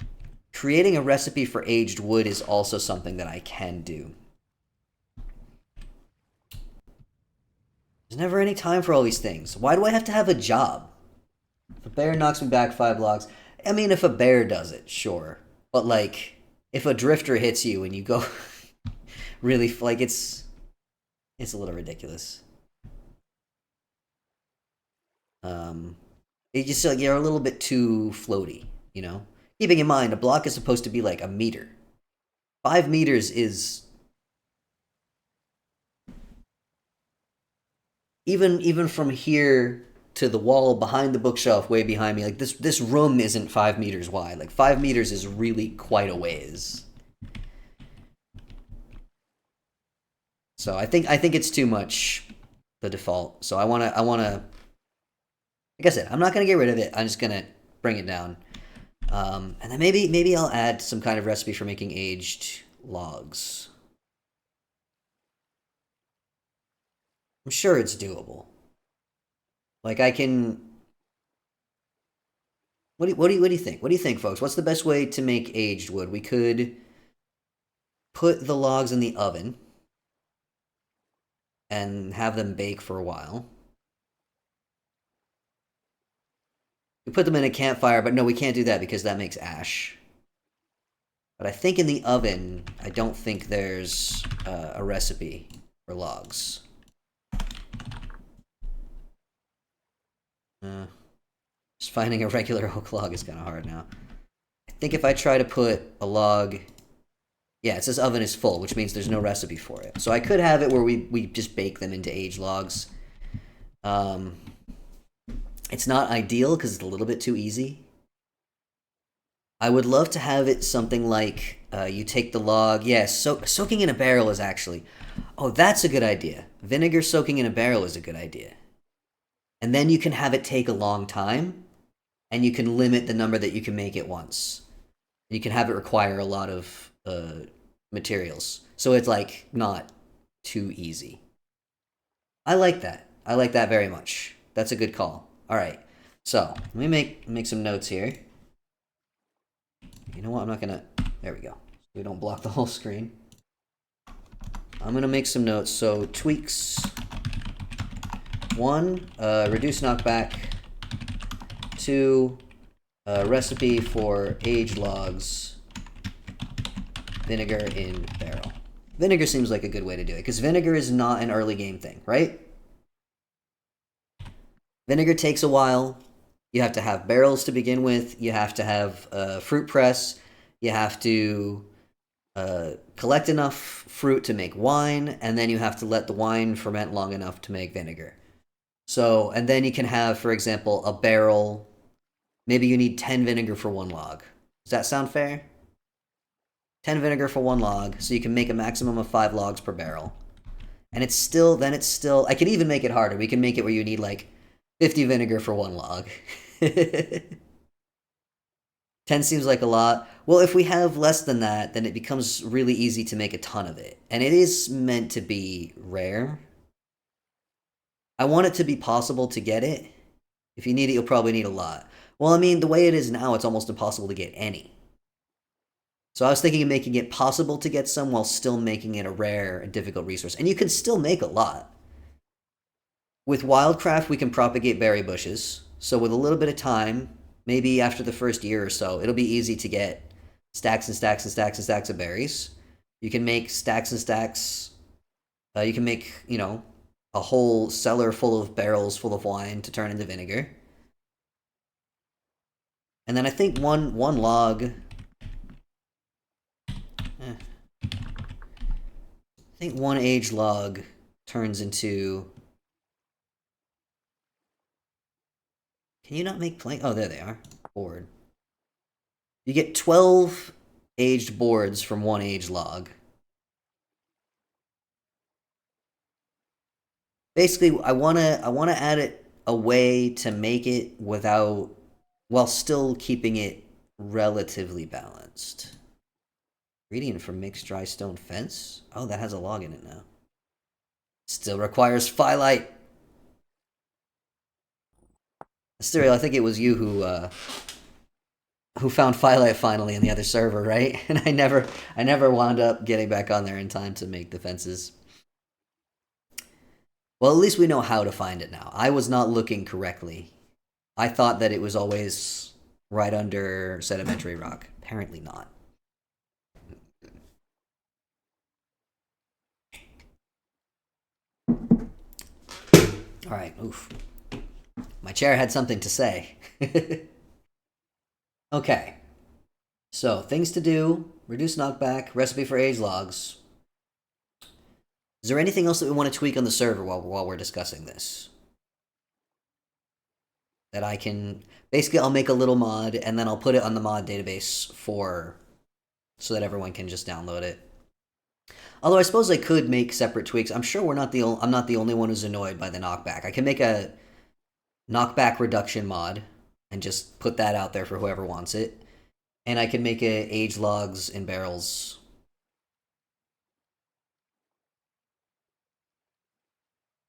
creating a recipe for aged wood is also something that I can do. There's never any time for all these things. Why do I have to have a job? If a bear knocks me back 5 blocks... I mean, if a bear does it, sure. But, like, if a drifter hits you and you go... really, like, it's a little ridiculous. It just, like, you're a little bit too floaty, you know? Keeping in mind, a block is supposed to be, like, a meter. 5 meters is... Even from here to the wall behind the bookshelf way behind me, like this room isn't 5 meters wide. Like 5 meters is really quite a ways. So I think it's too much, the default. So I wanna like I said, I'm not gonna get rid of it. I'm just gonna bring it down. And then maybe I'll add some kind of recipe for making aged logs. I'm sure it's doable. Like I can. What do you think? What do you think, folks? What's the best way to make aged wood? We could put the logs in the oven and have them bake for a while. We put them in a campfire, but no, we can't do that because that makes ash. But I think in the oven, I don't think there's a recipe for logs. Just finding a regular oak log is kind of hard now. I think if I try to put a log... Yeah, it says oven is full, which means there's no recipe for it. So I could have it where we just bake them into aged logs. It's not ideal because it's a little bit too easy. I would love to have it something like you take the log... Yeah, soaking in a barrel is actually... Oh, that's a good idea. Vinegar soaking in a barrel is a good idea. And then you can have it take a long time, and you can limit the number that you can make at once. You can have it require a lot of materials. So it's like not too easy. I like that. I like that very much. That's a good call. All right. So let me make some notes here. You know what? I'm not gonna. There we go. We don't block the whole screen. I'm gonna make some notes. So tweaks. 1, reduce knockback. 2, recipe for age logs. Vinegar in barrel. Vinegar seems like a good way to do it, because vinegar is not an early game thing, right? Vinegar takes a while. You have to have barrels to begin with. You have to have a fruit press. You have to collect enough fruit to make wine, and then you have to let the wine ferment long enough to make vinegar. So, and then you can have, for example, a barrel. Maybe you need 10 vinegar for 1 log. Does that sound fair? 10 vinegar for 1 log, so you can make a maximum of 5 logs per barrel. And it's still, I could even make it harder. We can make it where you need like 50 vinegar for 1 log. 10 seems like a lot. Well, if we have less than that, then it becomes really easy to make a ton of it. And it is meant to be rare. I want it to be possible to get it. If you need it, you'll probably need a lot. Well, I mean, the way it is now, it's almost impossible to get any. So I was thinking of making it possible to get some while still making it a rare and difficult resource. And you can still make a lot. With Wildcraft, we can propagate berry bushes. So with a little bit of time, maybe after the first year or so, it'll be easy to get stacks and stacks and stacks and stacks of berries. You can make stacks and stacks. You can make, you know, a whole cellar full of barrels full of wine to turn into vinegar. And then I think one log. I think 1 age log turns into. Can you not make plank? Oh, there they are. Board. You get 12 aged boards from 1 age log. Basically, I wanna add it a way to make it without, while still keeping it relatively balanced. Ingredient for mixed dry stone fence. Oh, that has a log in it now. Still requires firelight. Stereo, I think it was you who found firelight finally in the other server, right? And I never wound up getting back on there in time to make the fences. Well, at least we know how to find it now. I was not looking correctly. I thought that it was always right under sedimentary rock. Apparently not. All right, oof. My chair had something to say. Okay. So, things to do, reduce knockback, recipe for age logs. Is there anything else that we want to tweak on the server while we're discussing this? That I can... Basically, I'll make a little mod, and then I'll put it on the mod database so that everyone can just download it. Although I suppose I could make separate tweaks. I'm sure I'm not the only one who's annoyed by the knockback. I can make a knockback reduction mod and just put that out there for whoever wants it. And I can make a age logs in barrels.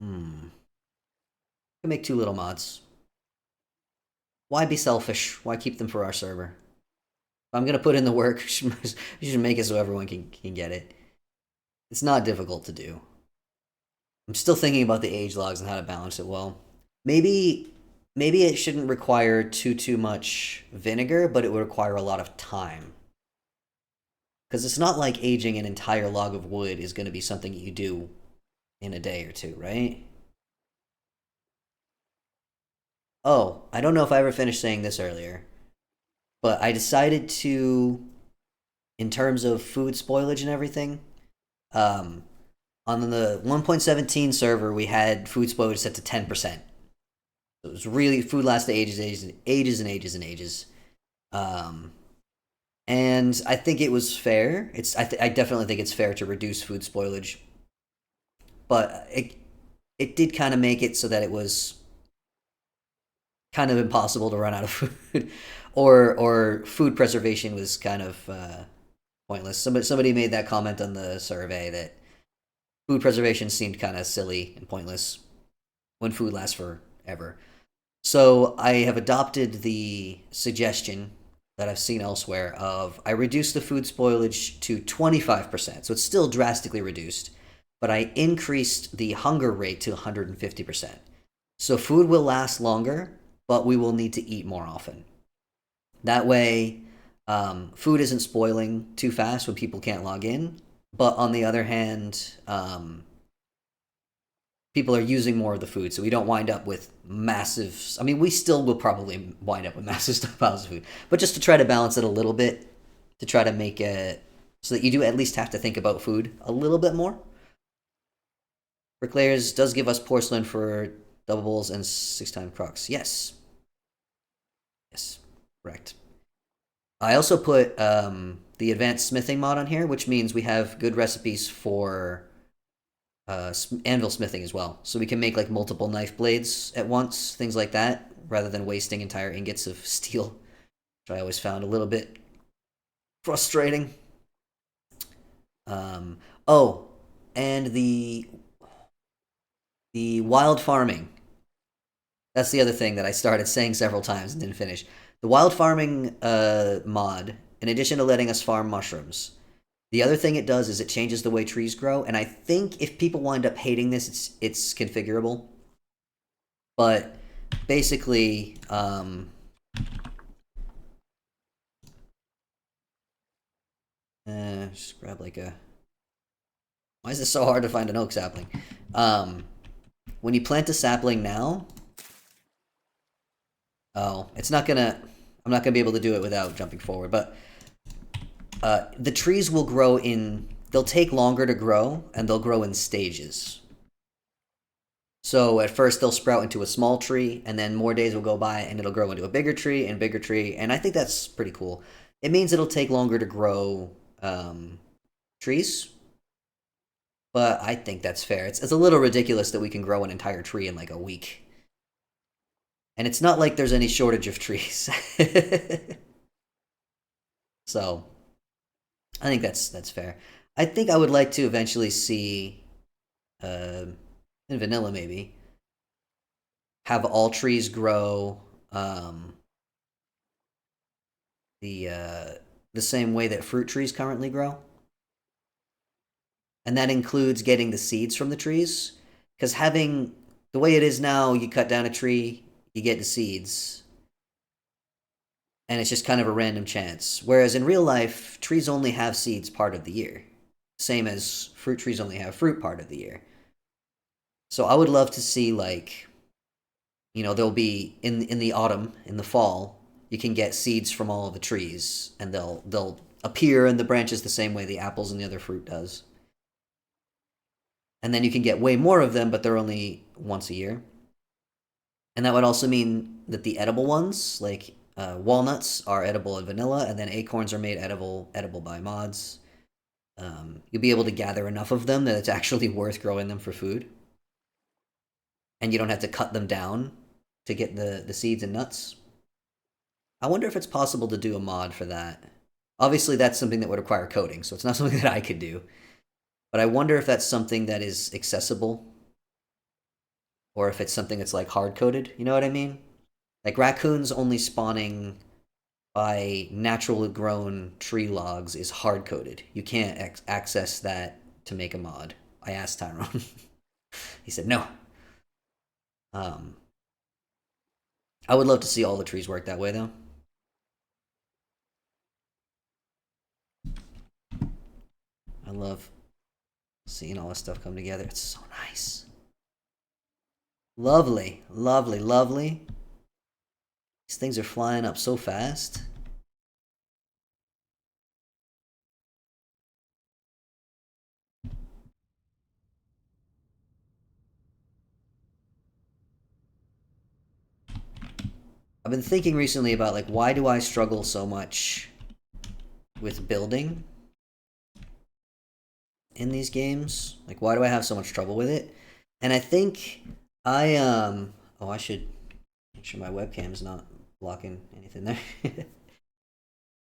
I can make 2 little mods. Why be selfish? Why keep them for our server? If I'm gonna put in the work, you should make it so everyone can get it. It's not difficult to do. I'm still thinking about the age logs and how to balance it well. Maybe it shouldn't require too much vinegar, but it would require a lot of time. Because it's not like aging an entire log of wood is going to be something you do in a day or 2, right? Oh, I don't know if I ever finished saying this earlier, but I decided to, in terms of food spoilage and everything, on the 1.17 server, we had food spoilage set to 10%. It was really, food lasted ages and ages. And I think it was fair. I definitely think it's fair to reduce food spoilage, but it did kind of make it so that it was kind of impossible to run out of food, or food preservation was kind of pointless. Somebody made that comment on the survey that food preservation seemed kind of silly and pointless when food lasts forever. So I have adopted the suggestion that I've seen elsewhere of I reduced the food spoilage to 25%. So it's still drastically reduced, but I increased the hunger rate to 150%. So food will last longer, but we will need to eat more often. That way, food isn't spoiling too fast when people can't log in. But on the other hand, people are using more of the food, so we don't wind up with massive. I mean, we still will probably wind up with massive stockpiles of food, but just to try to balance it a little bit, to try to make it so that you do at least have to think about food a little bit more. Bricklayers does give us porcelain for double bowls and 6-time crocks. Yes. Yes. Correct. I also put the advanced smithing mod on here, which means we have good recipes for anvil smithing as well. So we can make like multiple knife blades at once, things like that, rather than wasting entire ingots of steel, which I always found a little bit frustrating. Oh, and the wild farming. That's the other thing that I started saying several times and didn't finish. The wild farming mod, in addition to letting us farm mushrooms, the other thing it does is it changes the way trees grow, and I think if people wind up hating this, it's configurable. But basically, just grab like a. Why is this so hard to find an oak sapling? When you plant a sapling now, it's not gonna. I'm not gonna be able to do it without jumping forward, but the trees will grow in. They'll take longer to grow, and they'll grow in stages. So at first they'll sprout into a small tree, and then more days will go by, and it'll grow into a bigger tree, and I think that's pretty cool. It means it'll take longer to grow trees, but I think that's fair. It's a little ridiculous that we can grow an entire tree in like a week. And it's not like there's any shortage of trees. So, I think that's fair. I think I would like to eventually see, in vanilla maybe, have all trees grow the same way that fruit trees currently grow. And that includes getting the seeds from the trees. Because having the way it is now, you cut down a tree, you get the seeds, and it's just kind of a random chance. Whereas in real life, trees only have seeds part of the year, same as fruit trees only have fruit part of the year. So I would love to see like, there'll be in the autumn, in the fall, you can get seeds from all of the trees, and they'll appear in the branches the same way the apples and the other fruit does. And then you can get way more of them, but they're only once a year. And that would also mean that the edible ones, like walnuts, are edible in vanilla, and then acorns are made edible by mods. You'll be able to gather enough of them that it's actually worth growing them for food. And you don't have to cut them down to get the seeds and nuts. I wonder if it's possible to do a mod for that. Obviously, that's something that would require coding, so it's not something that I could do. But I wonder if that's something that is accessible, or if it's something that's like hard coded. You know what I mean? Like raccoons only spawning by naturally grown tree logs is hard coded. You can't access that to make a mod. I asked Tyrone. He said no. I would love to see all the trees work that way though. I love seeing all this stuff come together. It's so nice. Lovely, lovely, lovely. These things are flying up so fast. I've been thinking recently about like why do I struggle so much with building in these games? Like why do I have so much trouble with it? And I think I should make sure my webcam's not blocking anything there.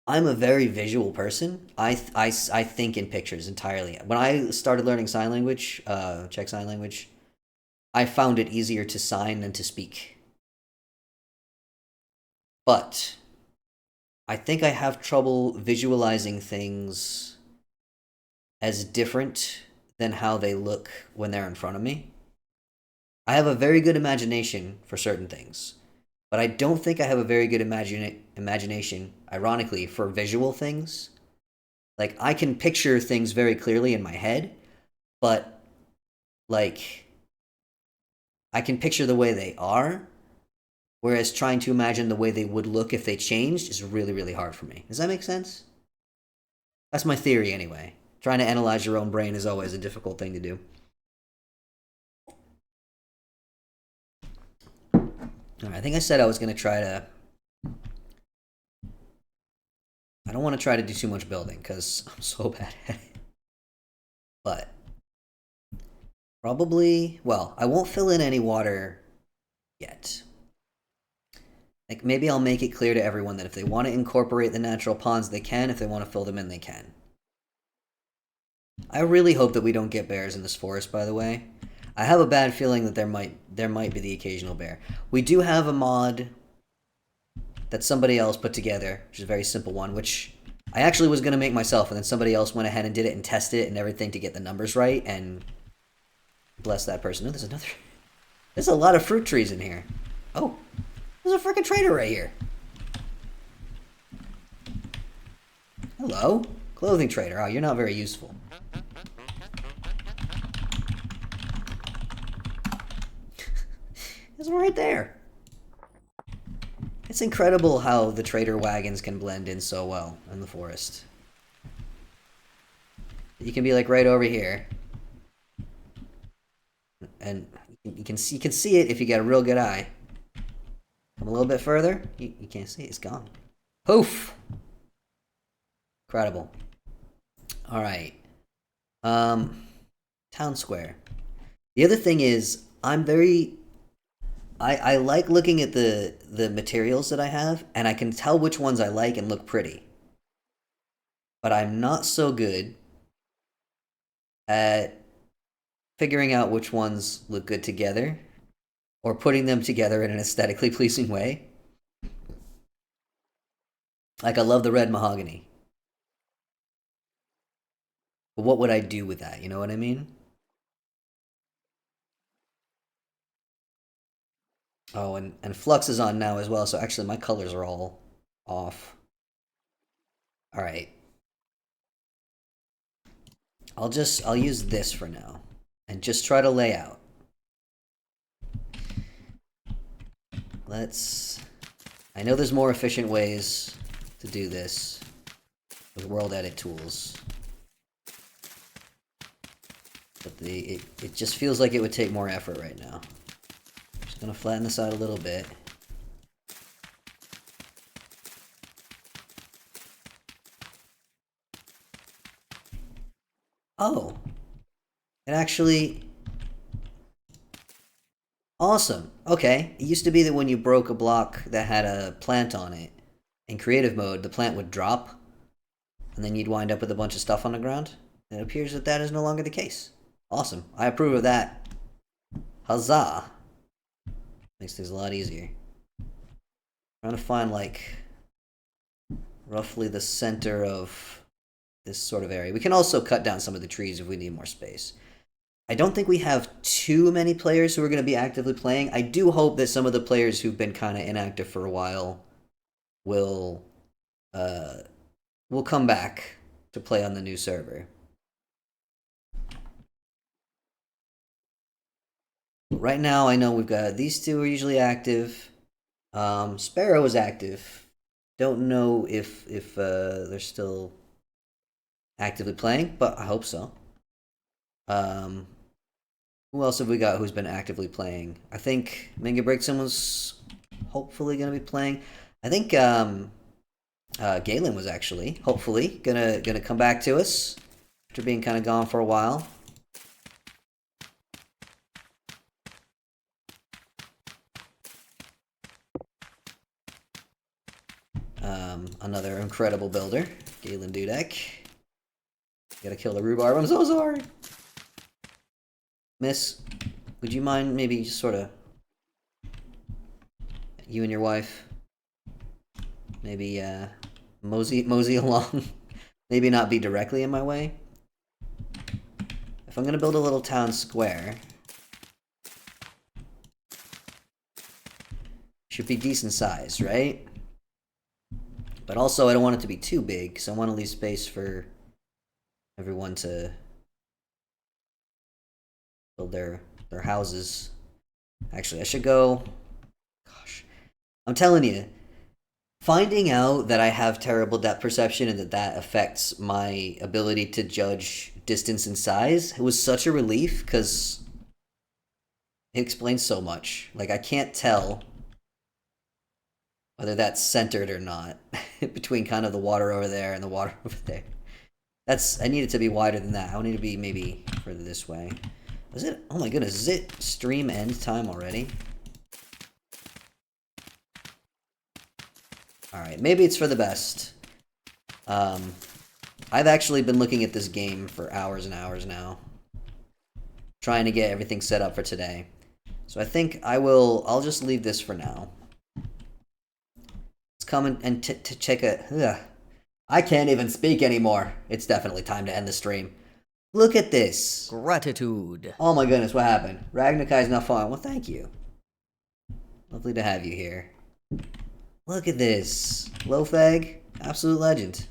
I'm a very visual person. I think in pictures entirely. When I started learning sign language, Czech sign language, I found it easier to sign than to speak. But I think I have trouble visualizing things as different than how they look when they're in front of me. I have a very good imagination for certain things, but I don't think I have a very good imagination, ironically, for visual things. Like, I can picture things very clearly in my head, but, like, I can picture the way they are, whereas trying to imagine the way they would look if they changed is really, really hard for me. Does that make sense? That's my theory, anyway. Trying to analyze your own brain is always a difficult thing to do. Alright, I think I said I was going to try to... I don't want to try to do too much building, because I'm so bad at it. But... probably... well, I won't fill in any water yet. Like, maybe I'll make it clear to everyone that if they want to incorporate the natural ponds, they can. If they want to fill them in, they can. I really hope that we don't get bears in this forest, by the way. I have a bad feeling that there might be the occasional bear. We do have a mod that somebody else put together, which is a very simple one, which I actually was going to make myself, and then somebody else went ahead and did it and tested it and everything to get the numbers right, and bless that person. Oh, there's another... there's a lot of fruit trees in here. Oh, there's a freaking trader right here. Hello? Clothing trader. Oh, you're not very useful. It's right there. It's incredible how the trader wagons can blend in so well in the forest. You can be like right over here. And you can see it if you got a real good eye. Come a little bit further. You can't see it. It's gone. Poof! Incredible. Alright. Town square. The other thing is, I like looking at the materials that I have, and I can tell which ones I like and look pretty. But I'm not so good at figuring out which ones look good together, or putting them together in an aesthetically pleasing way. Like, I love the red mahogany. But what would I do with that? You know what I mean? Oh, and Flux is on now as well, so actually my colors are all off. Alright. I'll use this for now. And just try to lay out. I know there's more efficient ways to do this with world edit tools. But it just feels like it would take more effort right now. Just gonna flatten this out a little bit. Oh. It actually... awesome. Okay. It used to be that when you broke a block that had a plant on it, in creative mode, the plant would drop, and then you'd wind up with a bunch of stuff on the ground. It appears that that is no longer the case. Awesome. I approve of that. Huzzah. Makes things a lot easier. Trying to find, like, roughly the center of this sort of area. We can also cut down some of the trees if we need more space. I don't think we have too many players who are going to be actively playing. I do hope that some of the players who've been kind of inactive for a while will come back to play on the new server. Right now, I know we've got these two are usually active. Sparrow is active. Don't know if they're still actively playing, but I hope so. Who else have we got who's been actively playing? I think Minga Brigson was hopefully going to be playing. I think Galen was actually, hopefully, gonna come back to us after being kind of gone for a while. Another incredible builder, Galen Dudek. Gotta kill the rhubarb. I'm so sorry. Miss, would you mind maybe just sort of... you and your wife... maybe, mosey along. Maybe not be directly in my way. If I'm gonna build a little town square, should be decent size, right? But also I don't want it to be too big, so I want to leave space for everyone to build their houses. Actually, I should go... Gosh. I'm telling you, finding out that I have terrible depth perception and that affects my ability to judge distance and size, it was such a relief, because it explains so much. Like, I can't tell whether that's centered or not between kind of the water over there and the water over there. I need it to be wider than that. I need it to be maybe further this way. Is it? Oh my goodness, is it stream end time already? Alright, maybe it's for the best. I've actually been looking at this game for hours and hours now, trying to get everything set up for today. So I think I'll just leave this for now. Let's come and check I can't even speak anymore. It's definitely time to end the stream. Look at this. Gratitude. Oh my goodness, what happened? Ragnakai's not falling. Well, thank you. Lovely to have you here. Look at this. Lofag, absolute legend.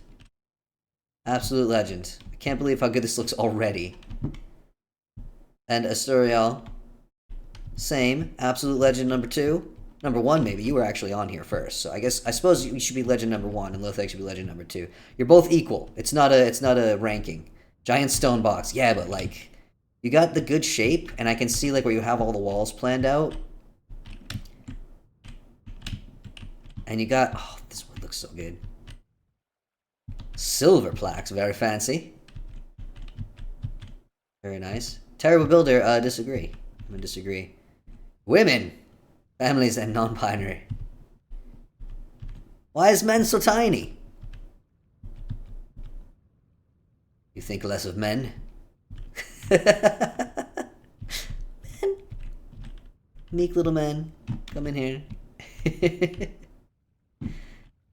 Absolute legend. I can't believe how good this looks already. And Asturiel, same. Absolute legend number 2. Number 1, maybe. You were actually on here first, so I suppose you should be legend number 1, and Lothag should be legend number 2. You're both equal. It's not a ranking. Giant stone box. Yeah, but like, you got the good shape, and I can see like where you have all the walls planned out. And you got, oh, this wood looks so good. Silver plaques, very fancy. Very nice. Terrible builder, disagree. I'm gonna disagree. Women, families, and non-binary. Why is men so tiny? You think less of men? Men. Meek little men. Come in here.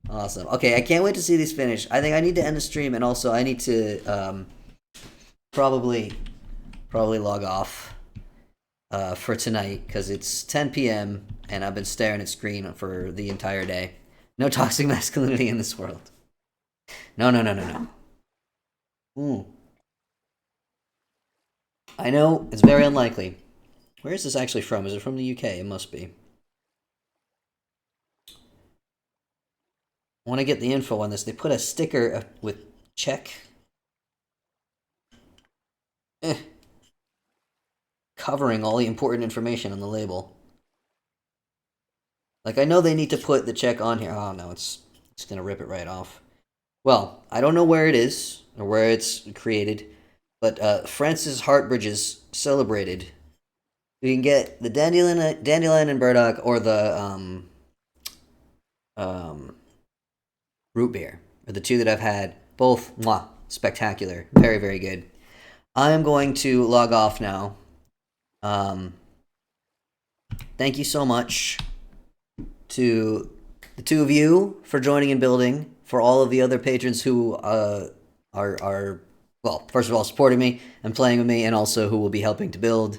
Awesome. Okay, I can't wait to see these finish. I think I need to end the stream, and also I need to probably log off for tonight, because it's 10 p.m. and I've been staring at screen for the entire day. No toxic masculinity in this world. No. I know, it's very unlikely. Where is this actually from? Is it from the UK? It must be. I want to get the info on this. They put a sticker with check. Covering all the important information on the label. Like, I know they need to put the check on here. Oh, no, it's going to rip it right off. Well, I don't know where it is, or where it's created, but Francis Hartbridge's celebrated. You can get the dandelion and burdock, or the root beer, are the two that I've had. Both, mwah, spectacular. Very, very good. I'm going to log off now. Thank you so much to the two of you for joining and building, for all of the other patrons who are well, first of all, supporting me and playing with me, and also who will be helping to build.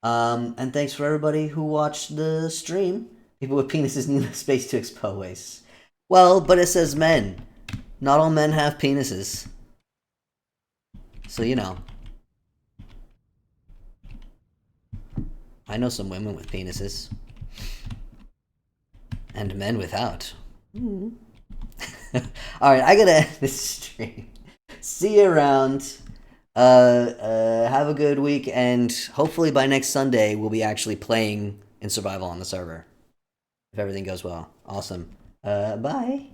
And thanks for everybody who watched the stream. People with penises need the space to expose. Well, but it says men. Not all men have penises. So, you know. I know some women with penises. And men without. Alright, I gotta end this stream. See you around. Have a good week, and hopefully by next Sunday we'll be actually playing in survival on the server. If everything goes well. Awesome. Bye.